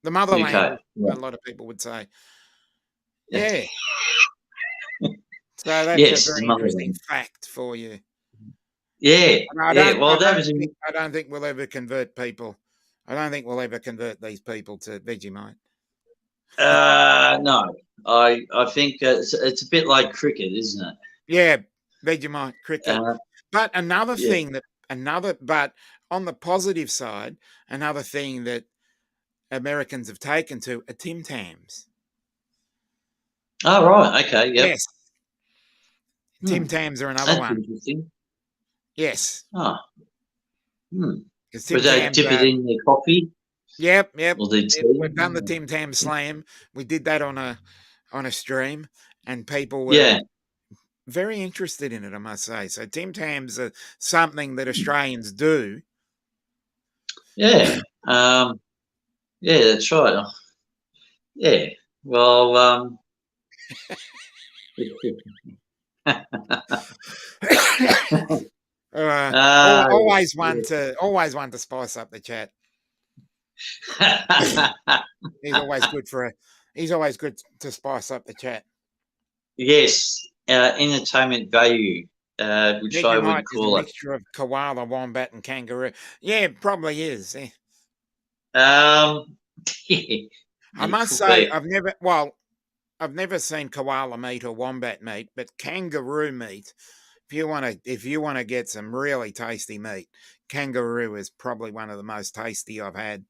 The motherland, a lot of people would say. Yeah. So that's a very interesting fact for you. Yeah. I don't think we'll ever convert people. I don't think we'll ever convert these people to Vegemite. No. I think it's a bit like cricket, isn't it? Yeah, Vegemite, cricket. But another thing but on the positive side, another thing that Americans have taken to are Tim Tams. Oh, right. Okay. Yep. Yes. Tim Tams are another one. Interesting. Yes. Oh. Would they dip it in their coffee? Yep. We've done the Tim Tam Slam. We did that on a stream, and people were very interested in it, I must say. So Tim Tams are something that Australians do. Yeah. Yeah, that's right. Yeah. Well, always one to spice up the chat. He's always good to spice up the chat. Yes, entertainment value, which Vegemite I would call a mixture of koala, wombat, and kangaroo. Yeah, it probably is. Yeah. I must say, I've never seen koala meat or wombat meat, but kangaroo meat. If you want to get some really tasty meat, kangaroo is probably one of the most tasty I've had.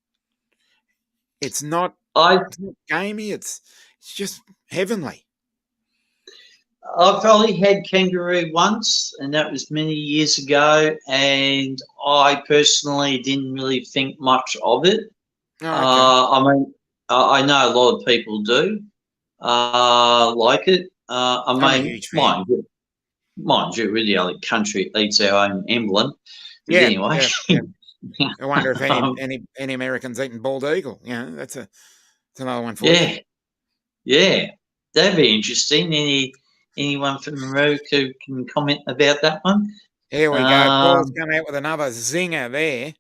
It's not gamey. It's just heavenly. I've only had kangaroo once, and that was many years ago, and I personally didn't really think much of it. Oh, okay. I mean, I know a lot of people do like it. I'm a huge fan. Mind you, we're the only country that eats our own emblem. But anyway. Yeah. I wonder if any Americans eating bald eagle. That's another one for you. Yeah. That'd be interesting. Anyone from America can comment about that one? Here we go. Paul's come out with another zinger there.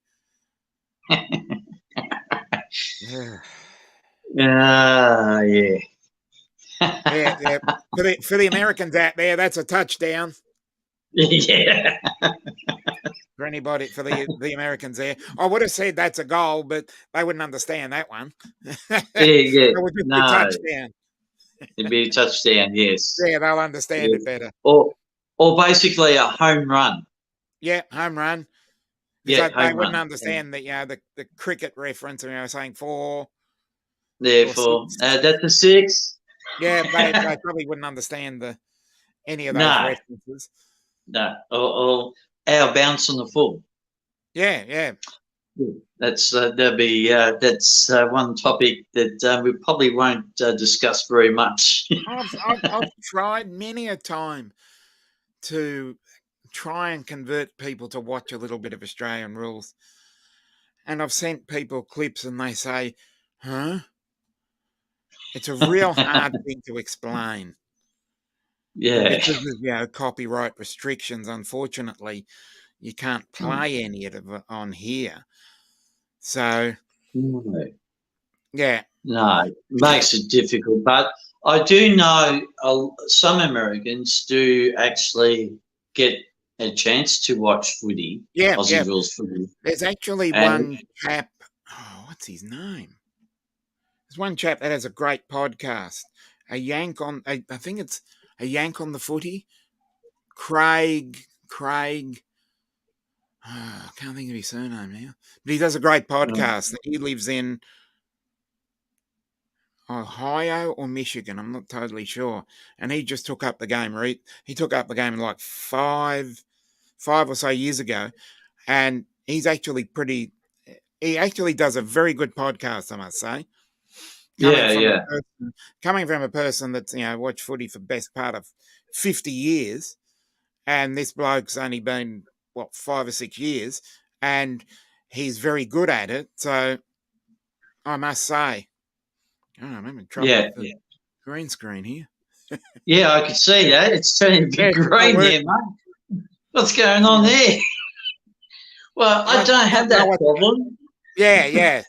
Yeah. Yeah. For the Americans out there, that's a touchdown. Yeah. For anybody, for the Americans there, I would have said that's a goal, but they wouldn't understand that one. Yeah. It would just be a touchdown. It'd be a touchdown, yes. Yeah, they'll understand it better. Or basically a home run. Yeah, home run. Yeah, they wouldn't understand the cricket reference. Saying four. Therefore, that's a six. Yeah, they probably wouldn't understand any of those references. No, or our bounce on the full. Yeah. That's that'd be that's one topic that we probably won't discuss very much. I've tried many a time to try and convert people to watch a little bit of Australian rules, and I've sent people clips, and they say, "Huh." It's a real hard thing to explain. Yeah. Because of, copyright restrictions, unfortunately, you can't play any of it on here. So, yeah. No, it makes it difficult. But I do know some Americans do actually get a chance to watch footy, Aussie rules footy. There's actually one chap, what's his name? There's one chap that has a great podcast. I think it's A Yank on the Footy. Craig, I can't think of his surname now. But he does a great podcast. He lives in Ohio or Michigan, I'm not totally sure. And he just took up the game. He took up the game like five or so years ago. And he's actually he actually does a very good podcast, I must say. Coming from a person that's, watched footy for the best part of 50 years, and this bloke's only been, 5 or 6 years, and he's very good at it. So I must say, I'm having trouble with the green screen here. Yeah, I can see that. It's turning green there, mate. What's going on there? Well, I don't have that problem. Yeah.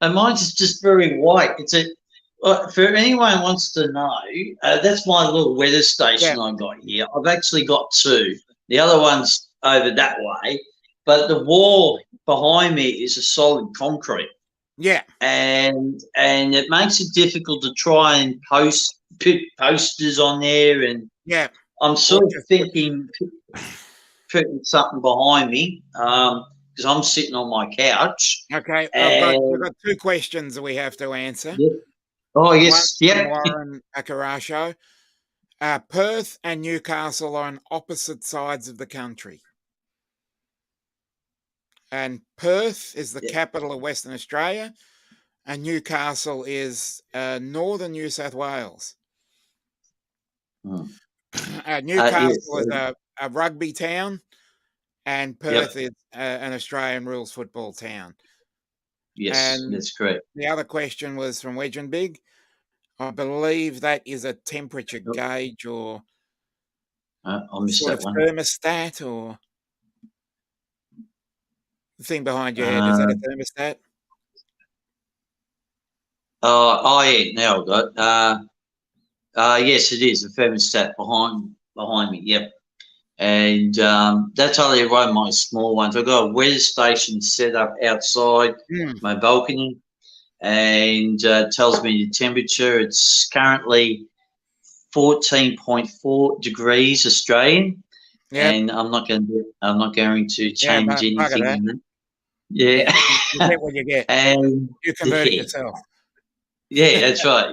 And mine's just very white. For anyone who wants to know, that's my little weather station I got here. I've actually got two. The other one's over that way, but the wall behind me is a solid concrete. Yeah. And it makes it difficult to try and put posters on there. And I'm sort of thinking putting something behind me because I'm sitting on my couch. Okay. We've got two questions that we have to answer. Yep. Oh, yes. Yep. Warren Acarasho. Perth and Newcastle are on opposite sides of the country. And Perth is the capital of Western Australia, and Newcastle is northern New South Wales. Newcastle is a rugby town, and Perth is an Australian rules football town. Yes, and that's correct. The other question was from Wedge and Big. I believe that is a temperature gauge or I missed sort that one. Thermostat or the thing behind your head. Is that a thermostat? Yeah, now I've got yes, it is a thermostat behind me. Yep, and that's only one of my small ones. I've got a weather station set up outside my balcony, and tells me the temperature. It's currently 14.4 degrees Australian, and I'm not going to change anything in that. Yeah, you get what you get, and you convert it yourself. Yeah, that's right.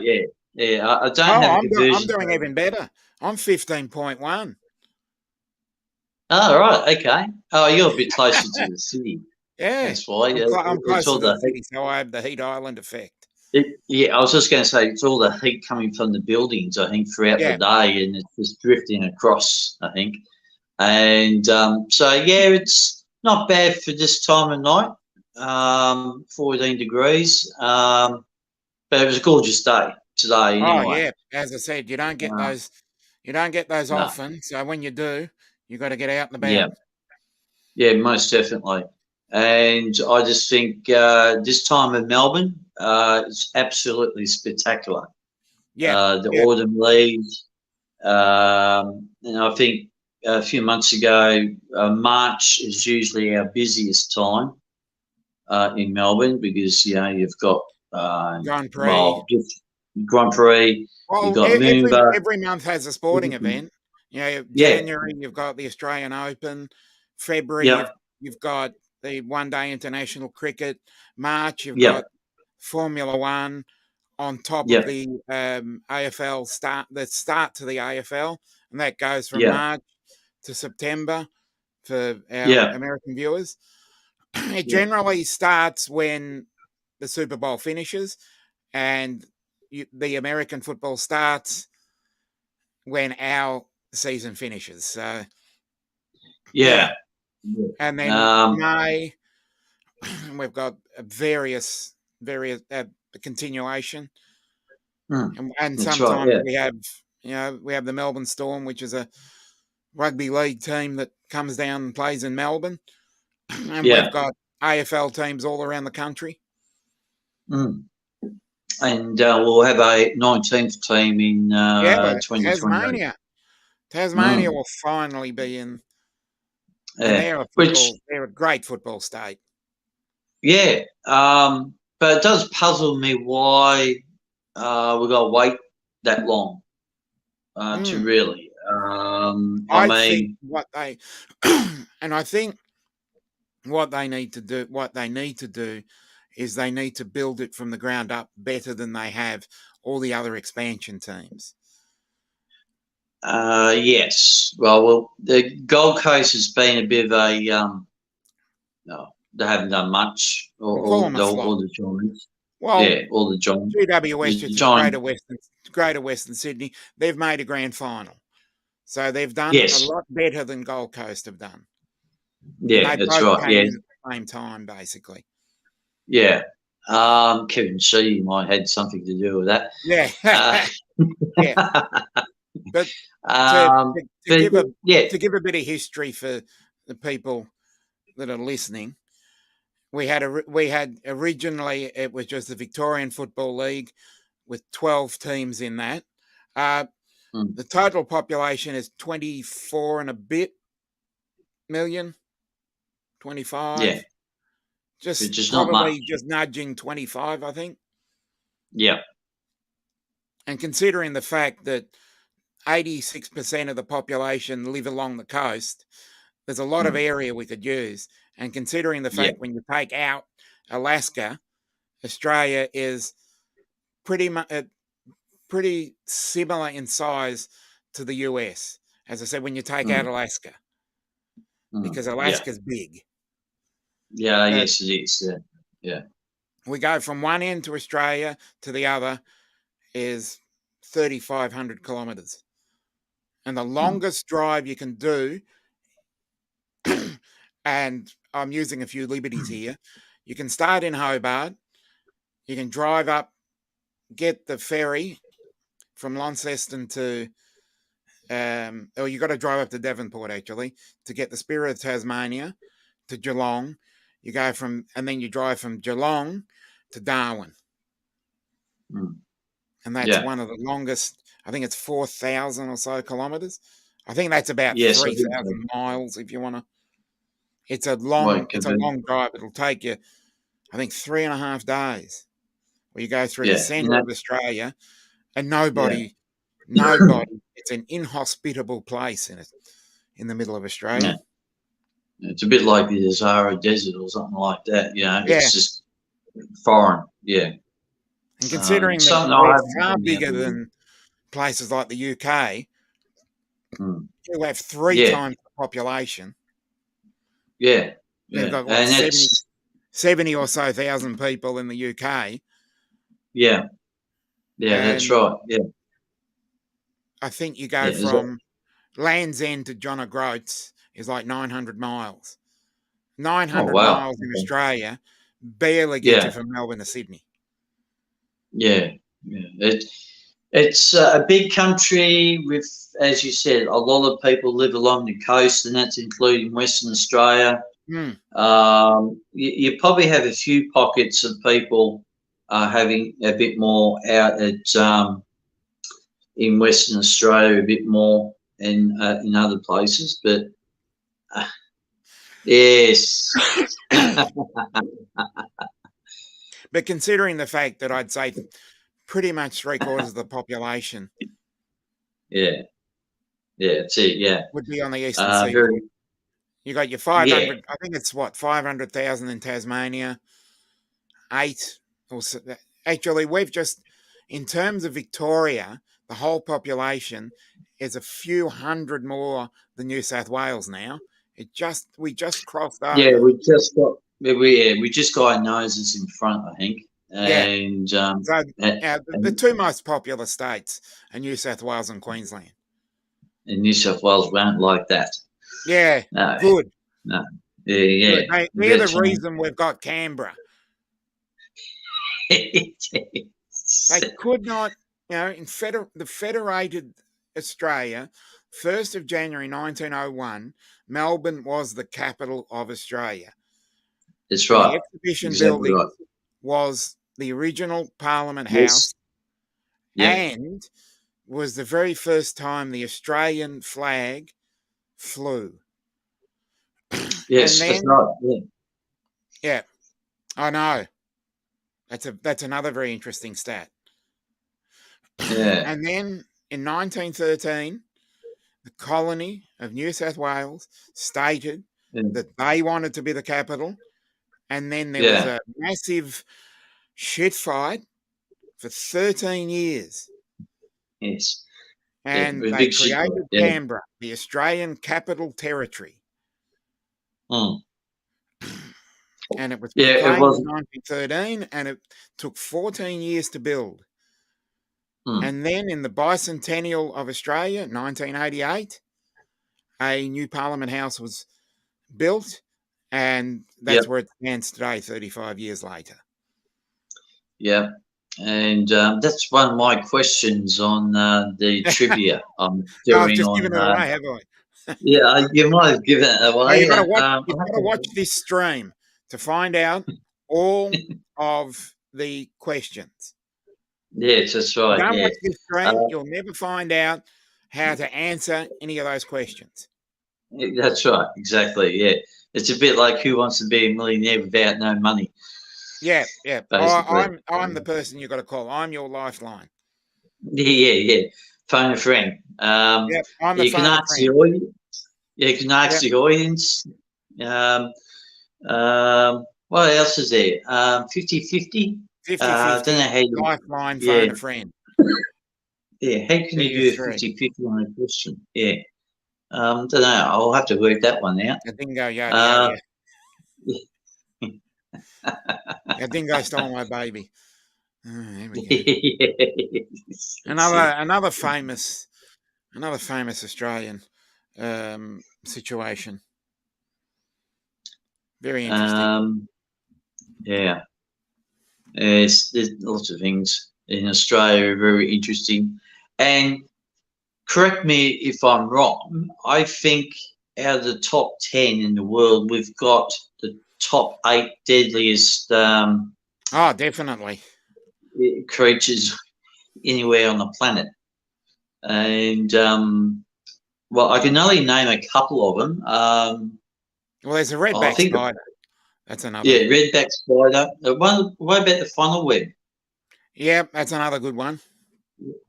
Yeah. I don't have conversion. I'm doing even better. I'm 15.1. Oh, right. Okay. Oh, you're a bit closer to the city. Yeah, that's why. I'm closer to the city, so I have the heat island effect. I was just going to say it's all the heat coming from the buildings. I think throughout the day, and it's just drifting across. I think, and it's not bad for this time of night. 14 degrees. But it was a gorgeous day today. Anyway. Oh yeah, as I said, you don't get those. You don't get those often. So when you do, you got to get out and about. Yeah, most definitely. And I just think this time in Melbourne is absolutely spectacular. Yeah, the autumn leaves. And I think a few months ago, March is usually our busiest time in Melbourne because you've got Grand Prix. Grand Prix. Well, you've got every month has a sporting event. January you've got the Australian Open. February you've got the one-day international cricket. March you've got Formula One on top of the AFL start to the AFL, and that goes from March to September. for our American viewers. It generally starts when the Super Bowl finishes, and the American football starts when our season finishes. So, and then May, we've got various continuation, and sometimes we have the Melbourne Storm, which is a rugby league team that comes down and plays in Melbourne, and we've got AFL teams all around the country. And we'll have a 19th team in 2028. Tasmania will finally be in. And they're a great football state. Yeah, but it does puzzle me why we've got to wait that long to really. I think what they and I think what they need to do is they need to build it from the ground up better than they have all the other expansion teams. Yes. Well, the Gold Coast has been a bit of a no, they haven't done much. All the Giants. Well, all the Giants. GWS, which is Greater Western Sydney, they've made a grand final, so they've done a lot better than Gold Coast have done. Yeah, that's right. Yeah, at the same time, basically. Yeah. Kevin Sheedy might have had something to do with that. Yeah. Yeah. But to give a bit of history for the people that are listening, we had originally it was just the Victorian Football League with 12 teams in that. The total population is 24 and a bit million, 25. Yeah. Just probably just nudging 25, I think. Yeah. And considering the fact that 86% of the population live along the coast, there's a lot of area we could use. And considering the fact when you take out Alaska, Australia is pretty similar in size to the US. As I said, when you take out Alaska, because Alaska's big. Yeah, yes, it is. Yeah. We go from one end to Australia to the other is 3,500 kilometres. And the longest drive you can do, and I'm using a few liberties here, you can start in Hobart, you can drive up, get the ferry from Launceston to, or you've got to drive up to Devonport, actually, to get the Spirit of Tasmania to Geelong. You go and then you drive from Geelong to Darwin. And that's one of the longest, I think it's 4,000 or so kilometres. I think that's about 3,000 miles if you want to. It's a long drive. It'll take you, I think, 3.5 days where you go through the centre of Australia and nobody, it's an inhospitable place in the middle of Australia. Yeah. It's a bit like the Sahara Desert or something like that. It's just foreign. Yeah. And considering that we're far bigger than places like the UK, you have 3 times the population. Yeah. They've got 70 or so thousand people in the UK. Yeah. Yeah, that's right. Yeah. I think you go from Land's End to John O'Groats is like 900 miles. 900 miles in Australia barely get you from Melbourne to Sydney. Yeah. It's a big country with, as you said, a lot of people live along the coast, and that's including Western Australia. You probably have a few pockets of people having a bit more out at in Western Australia, a bit more in other places, but yes. But considering the fact that I'd say pretty much 3/4 of the population, that's it. would be on the eastern seaboard. You got your 500. I think it's 500,000 in Tasmania. 8 or so. Actually, we've just, in terms of Victoria, the whole population is a few hundred more than New South Wales now. We just crossed over. Yeah, we just got our noses in front, I think. And so the two most popular states are New South Wales and Queensland. And New South Wales won't like that. Yeah, no, good. No, yeah. They're the reason we've got Canberra. They could not, in the Federated Australia, 1st of January 1901, Melbourne was the capital of Australia. That's right. The exhibition building was the original Parliament House, and was the very first time the Australian flag flew. Yes, that's right. Yeah, I know. That's another very interesting stat. Yeah. And then in 1913, the colony of New South Wales stated that they wanted to be the capital, and then there was a massive shit fight for 13 years. Yes. And they created Canberra, the Australian Capital Territory. And it was proclaimed in 1913, and it took 14 years to build. And then in the bicentennial of Australia, 1988, a new Parliament House was built, and that's where it stands today, 35 years later. Yeah. And that's one of my questions on the trivia I'm doing. I've just given it away, have I? Yeah, you might have given it away. You've got to watch this stream to find out all of the questions. Yes, that's right. Don't watch this stream, you'll never find out how to answer any of those questions. That's right, exactly. Yeah, it's a bit like Who Wants to Be a Millionaire Without No Money. Yeah. I'm the person you've got to call. I'm your lifeline. Yeah. Phone a friend. I'm the you can ask the audience. You can ask the audience. What else is there? 50-50? 50-50. I don't know how you... Lifeline, phone a friend. Yeah, how can you do a 50-50 on a question? Yeah. Don't know. I'll have to work that one out. A dingo, yeah. A dingo stole my baby. There we go. Yes. Another famous Australian situation. Very interesting. There's lots of things in Australia very interesting. And correct me if I'm wrong, I think out of the top 10 in the world, we've got the top 8 deadliest definitely creatures anywhere on the planet. And well, I can only name a couple of them. Well, there's a redback spider. That's another. Yeah, redback spider. What about the funnel web? Yeah, that's another good one.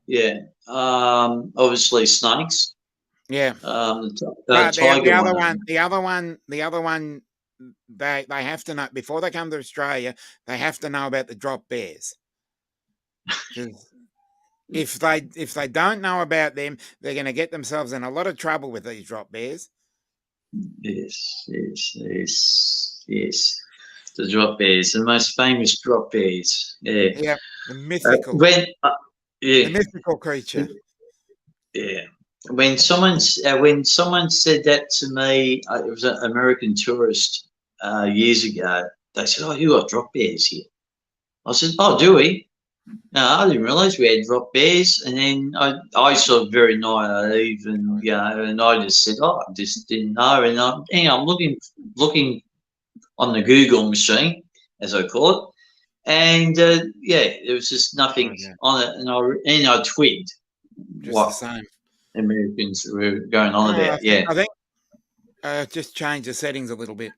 Yeah. Obviously snakes. Yeah. The other one. They have to know before they come to Australia. They have to know about the drop bears. If they don't know about them, they're going to get themselves in a lot of trouble with these drop bears. Yes. The drop bears, the most famous drop bears. Yeah. Yeah. The mythical. The mythical creature. Yeah. When someone said that to me, it was an American tourist years ago. They said, "Oh, you got drop bears here." I said, "Oh, do we?" No, I didn't realise we had drop bears. And then I saw very naive, and and I just said, "Oh, I just didn't know." And I'm looking on the Google machine, as I call it, and there was just nothing on it, and I twigged what the same Americans were going on about. I think just change the settings a little bit,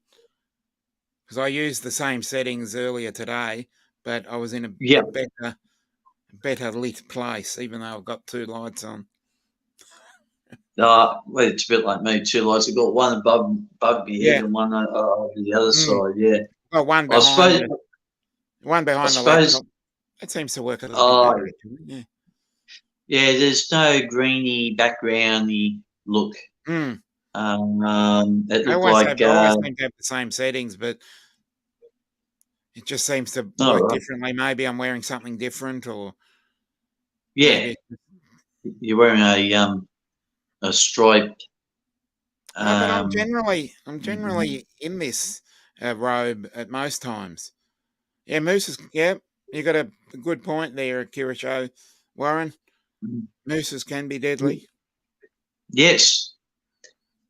because I used the same settings earlier today, but I was in a better lit place, even though I've got 2 lights on. Well, it's a bit like me. 2 lights. I've got one above my head and one over the other side. Yeah. Well, one behind. One behind the laptop. That seems to work a little bit better. Yeah. There's no greeny backgroundy look. It I looked always like. have, I always seem to have the same settings, but it just seems to work Right. differently. Maybe I'm wearing something different, or Yeah, maybe. you're wearing a striped. No, but I'm Um, generally in this robe at most times. Yeah, mooses. Yeah, you got a good point there, Kirisho, Warren. Mooses can be deadly. yes,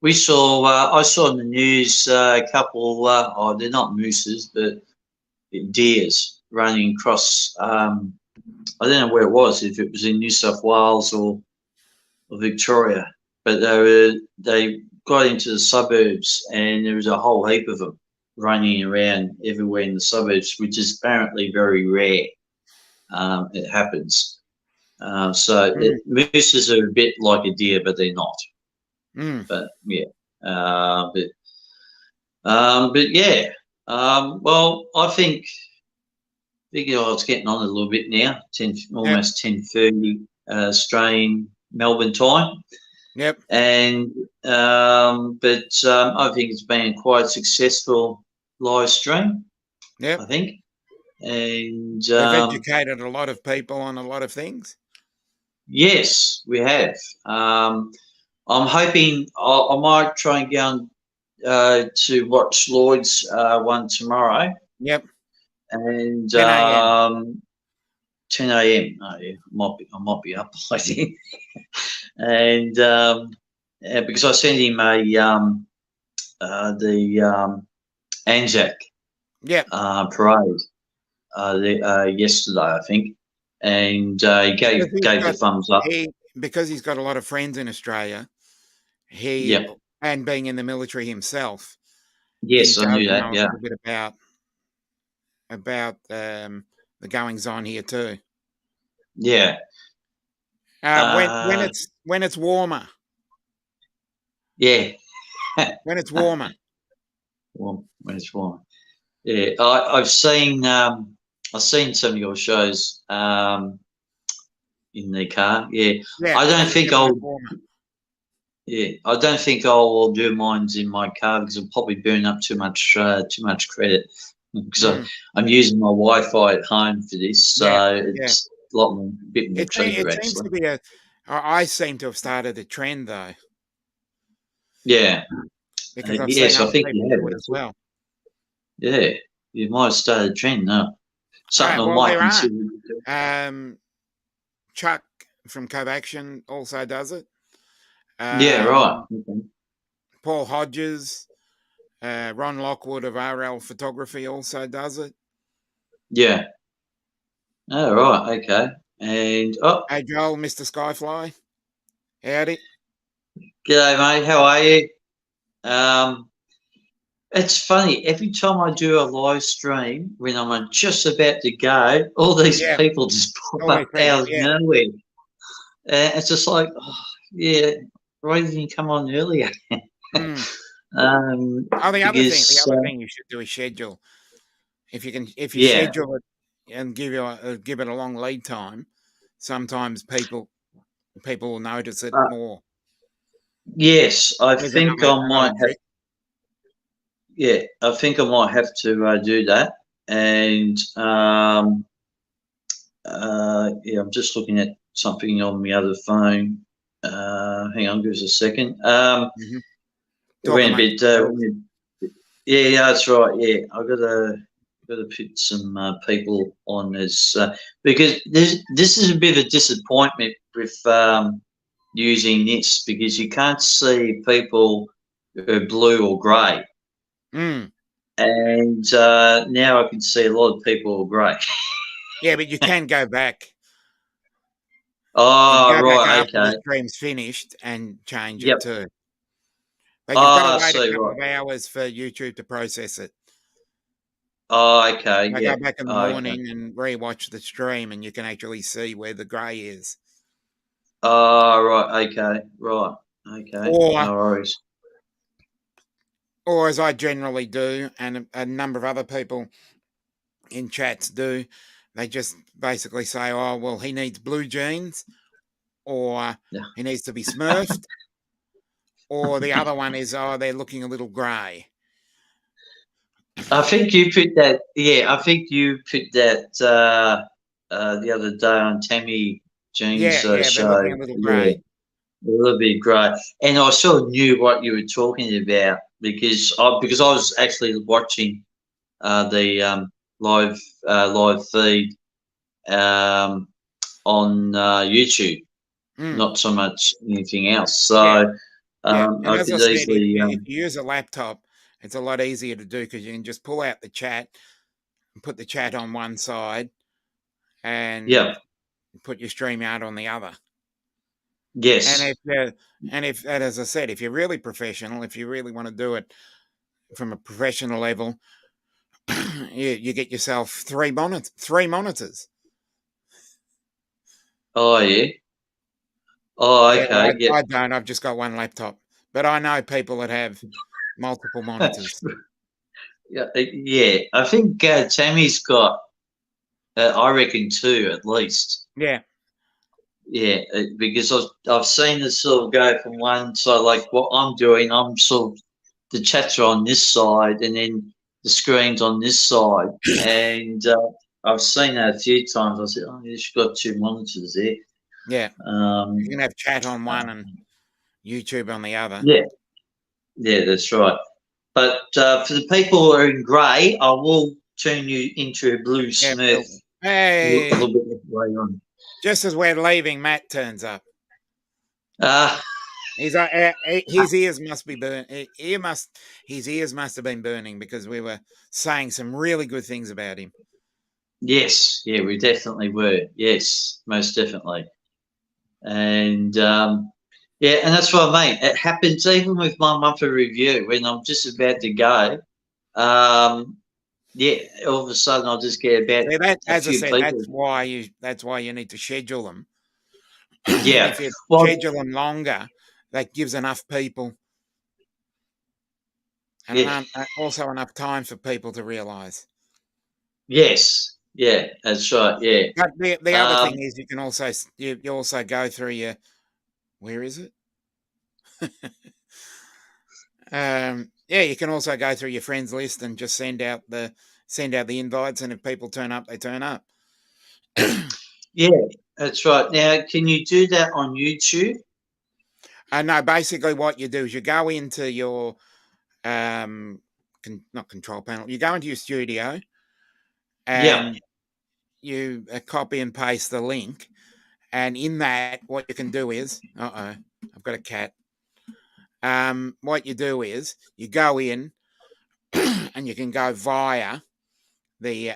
we saw. I saw in the news a couple. Oh, they're not mooses, but deers running across. I don't know where it was. If it was in New South Wales or Victoria, but they got into the suburbs, and there was a whole heap of them running around everywhere in the suburbs, which is apparently very rare. It happens. Mooses are a bit like a deer, but they're not. But yeah, uh, but but yeah. Well, I think it's getting on a little bit now. Almost 10:30 Australian Melbourne time. Yep. And I think it's been quite successful live stream. Yep. I think, and we've educated a lot of people on a lot of things. Yes, we have. I'm hoping I might try and go to watch Lloyd's one tomorrow. Yep. And 10 a.m. 10 a.m. Oh, yeah, I might be up by then. And because I sent him the Anzac parade yesterday, I think, and he gave the thumbs up. Because he's got a lot of friends in Australia, and being in the military himself. Yes, I knew that. A little bit about the goings on here too. Yeah. When it's warmer. Yeah. When it's warmer. When it's warmer. Yeah, I've seen some of your shows in the car. Yeah. I don't think I'll. Yeah, I don't think I will do mines in my car because I'll probably burn up too much credit because I'm using my Wi-Fi at home for this, so it's a bit more cheaper. It seems to be I seem to have started a trend though. Yeah. Because I've seen other people do it as well. Yeah, you might have started a trend now. Something I might consider. Chuck from Covaction also does it. Yeah, right. Okay. Paul Hodges, Ron Lockwood of RL Photography also does it. Yeah. Oh, right. Okay. And hey, Joel, Mr. Skyfly. Howdy. G'day, mate. How are you? It's funny. Every time I do a live stream, when I'm just about to go, all these people just pop up out of nowhere. It's just like, why didn't you come on earlier? The other thing you should do is schedule. If you schedule it and give it a long lead time, sometimes people will notice it more. Yes, I think I might have. Yeah, I think I might have to do that. And I'm just looking at something on my other phone. Hang on, give us a second. It went a bit. Yeah, that's right. Yeah, I've got to put some people on this because this is a bit of a disappointment with using this because you can't see people who are blue or grey. And now I can see a lot of people who are grey. Yeah, but you can go back. Oh, right, okay. After the stream's finished and change it too. But you've got to wait a couple of hours for YouTube to process it. Oh, okay. I go back in the morning and re-watch the stream, and you can actually see where the grey is. Oh, right. Okay. Right. Okay. No worries. Or as I generally do, and a number of other people in chats do, they just basically say, "Oh, well, he needs blue jeans, or he needs to be smurfed, or the other one is, oh, they're looking a little grey. I think you put that. Yeah, I think you put that the other day on Tammy Jean's Yeah, they're looking show. a little Yeah, grey. a little bit great. And I sort of knew what you were talking about because I was actually watching the live feed on YouTube, not so much anything else. So And I as could I said, easily. if you use a laptop, it's a lot easier to do because you can just pull out the chat and put the chat on one side and put your stream out on the other. Yes. And as I said, if you're really professional, if you really want to do it from a professional level, you get yourself three monitors. Oh yeah. Oh, okay. Yeah, I don't. I've just got one laptop, but I know people that have multiple monitors. Yeah. I think Tammy's got, I reckon, two at least. Yeah. Yeah, because I've seen it sort of go from one side, like what I'm doing. I'm sort of the chats are on this side, and then the screen's on this side, and I've seen that a few times. I said, "Oh, you've got two monitors there." Yeah. You can have chat on one and YouTube on the other. Yeah, that's right. But for the people who are in grey, I will turn you into a blue Smith. Hey, a little bit grey on. Just as we're leaving, Matt turns up. His ears must be burning. His ears must have been burning because we were saying some really good things about him. Yes, yeah, we definitely were. Yes, most definitely. And yeah, and that's what I mean. It happens even with my monthly review when I'm just about to go. Yeah, all of a sudden I'll just get about as I said, people. That's why you need to schedule them. Yeah, if you schedule them longer, that gives enough people, and also enough time for people to realise. Yes, yeah, that's right. Yeah. But the other thing is, you can also you also go through your, where is it? Yeah, you can also go through your friends list and just send out the invites, and if people turn up, they turn up. Yeah, that's right. Now, can you do that on YouTube? No, basically what you do is you go into your not control panel. You go into your studio and you copy and paste the link, and in that, what you can do is, I've got a cat. What you do is you go in and you can go via the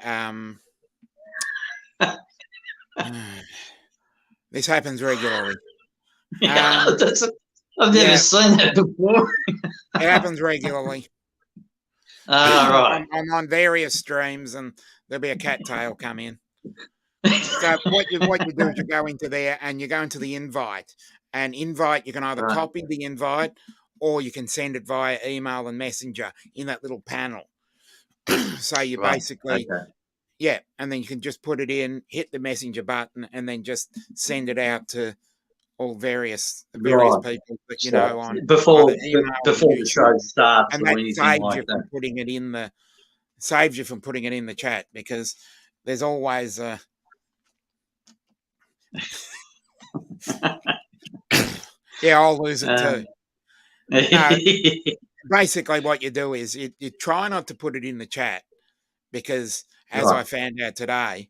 this happens regularly. Yeah, I've never seen that before. It happens regularly. Right. I'm on various streams, and there'll be a cattail come in. So what you do is you go into there and you go into the invite. And invite, you can either copy the invite or you can send it via email and messenger in that little panel. So you basically, and then you can just put it in, hit the messenger button, and then just send it out to all various people that you know on before the show starts, and or that anything like that. Saves you from putting it in the chat, because there's always yeah, I'll lose it too. Basically, what you do is you try not to put it in the chat, because as I found out today,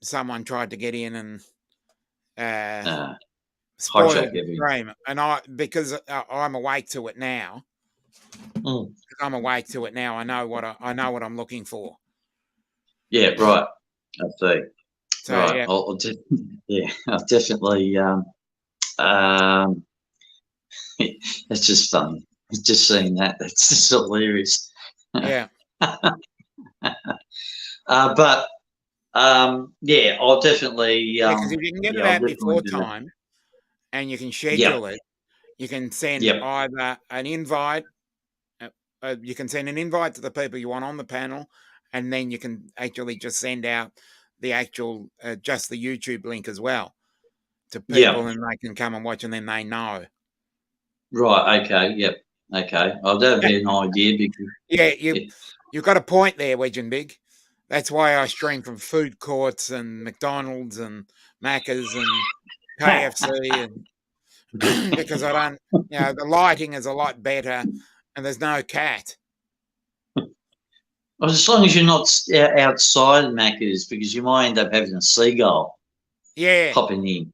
someone tried to get in and spoil the stream, and because I'm awake to it now. I'm awake to it now. I know what I'm looking for. Yeah, right. I see. So, right. I'll definitely. It's just fun. Just seeing that. That's just hilarious. Yeah. But yeah, I'll definitely. Because if you can get it out before time, and you can schedule it, you can send either an invite. You can send an invite to the people you want on the panel, and then you can actually just send out the actual just the YouTube link as well to people, and they can come and watch, and then they know. Right. Okay. Yep. Okay. Oh, that'd be an idea because you've got a point there, Wedge and Big. That's why I stream from food courts and McDonald's and Macca's and KFC, and because I don't, the lighting is a lot better, and there's no cat. Well, as long as you're not outside Macca's, because you might end up having a seagull. Yeah. Popping in.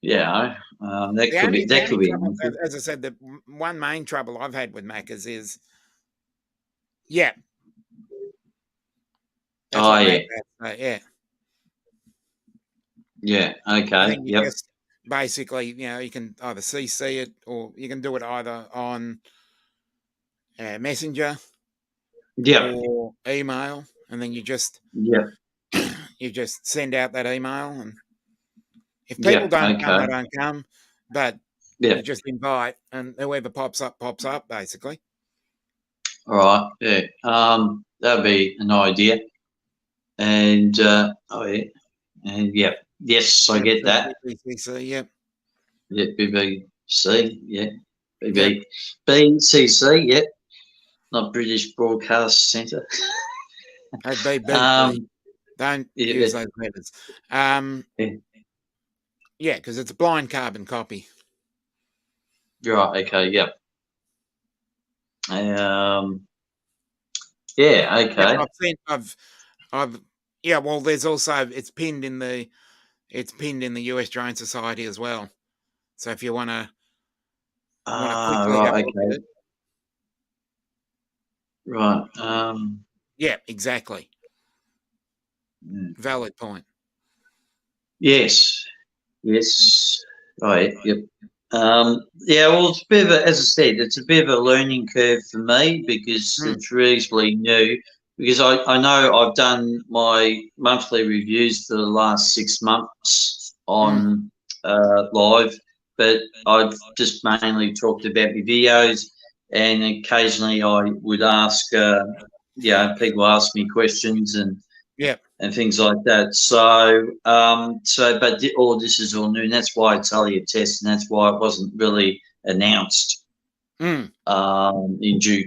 Yeah. That could be. Trouble, as I said, the one main trouble I've had with Macca's is, yeah. Yeah. Yeah. Okay. Yep. Just basically, you can either CC it or you can do it either on Messenger, or email, and then you just send out that email, and if people don't come, they don't come, but you just invite, and whoever pops up, basically. All right. Yeah. That'd be an idea. And yes, I get that. BBC, yep. Yeah, BBC, yeah. BCC, yeah. Not British Broadcast Centre. Don't use those letters. Yeah, because it's a blind carbon copy. Right. Okay. Yep. Yeah. Okay. Well, there's also it's pinned in the US Drone Society as well. So if you want to quickly have a look at it. Right. Yeah, exactly. Valid point. Yes. Right. Yep. Well, it's a bit of as I said, it's a bit of a learning curve for me because it's reasonably new. Because I know I've done my monthly reviews for the last 6 months on live, but I've just mainly talked about my videos, and occasionally I would ask, people ask me questions and things like that. So, but all this is all new, and that's why it's only a test, and that's why it wasn't really announced in due,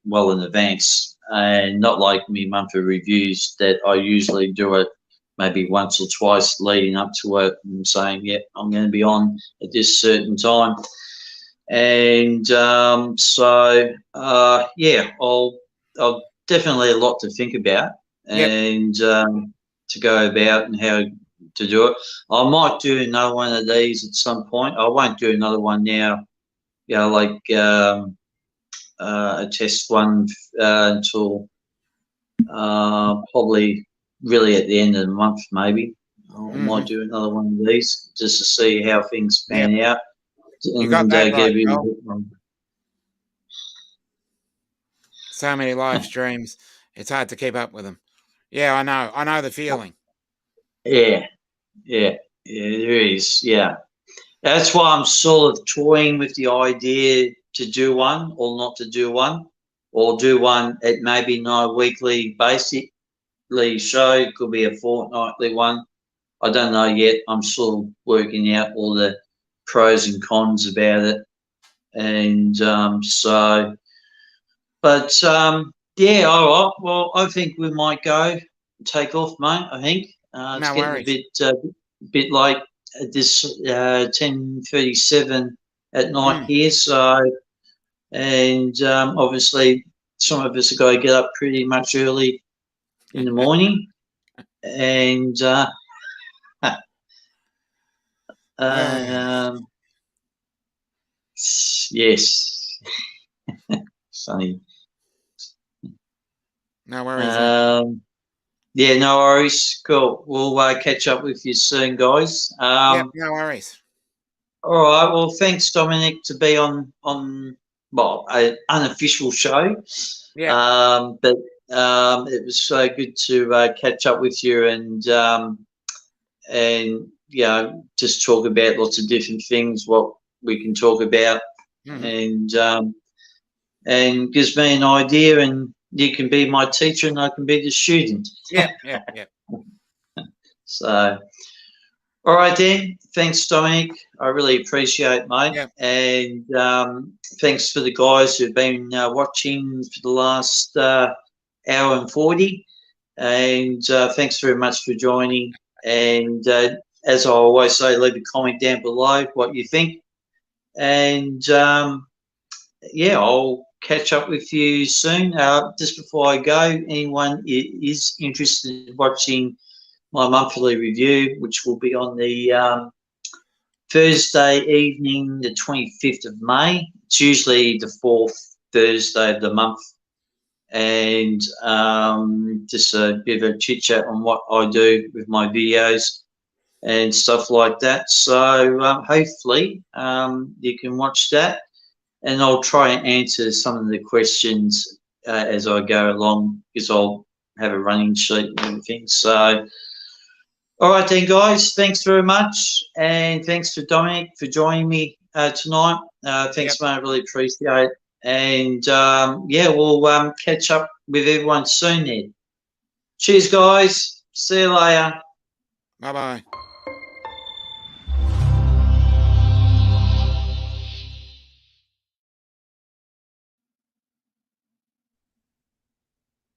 well in advance, and not like me monthly reviews that I usually do it maybe once or twice leading up to it and saying, I'm going to be on at this certain time. And I'll definitely a lot to think about and to go about and how to do it. I might do another one of these at some point. I won't do another one now, a test one until probably really at the end of the month, maybe. I might do another one of these just to see how things pan out. You got that right, so many live streams, it's hard to keep up with them. Yeah, I know the feeling. Yeah, there is. Yeah, that's why I'm sort of toying with the idea to do one or not to do one, or do one at maybe not a weekly basically show. It could be a fortnightly one. I don't know yet. I'm sort of working out all the pros and cons about it, and all right. Well, I think we might go take off, mate. I think it's getting a bit late at this 10:37 at night here. So, and obviously some of us have got to get up pretty much early in the morning, and yes, funny. No worries. No worries. Cool. We'll catch up with you soon, guys. No worries. All right. Well, thanks, Dominic, to be on an unofficial show. Yeah. But it was so good to catch up with you and just talk about lots of different things, what we can talk about, and gives me an idea, and you can be my teacher and I can be the student. Yeah. So, All right, then. Thanks, Dominic. I really appreciate it, mate. Yep. And thanks for the guys who've been watching for the last hour and 40. And thanks very much for joining. And as I always say, leave a comment down below what you think. And yeah, I'll catch up with you soon. Just before I go, anyone is interested in watching my monthly review, which will be on the Thursday evening, the 25th of May. It's usually the fourth Thursday of the month. And just a bit of a chit chat on what I do with my videos and stuff like that. So hopefully you can watch that, and I'll try and answer some of the questions as I go along, because I'll have a running sheet and everything. So, all right then, guys, thanks very much, and thanks to Dominic for joining me tonight. Thanks, mate, I really appreciate it. And yeah, we'll catch up with everyone soon then. Cheers, guys. See you later. Bye-bye.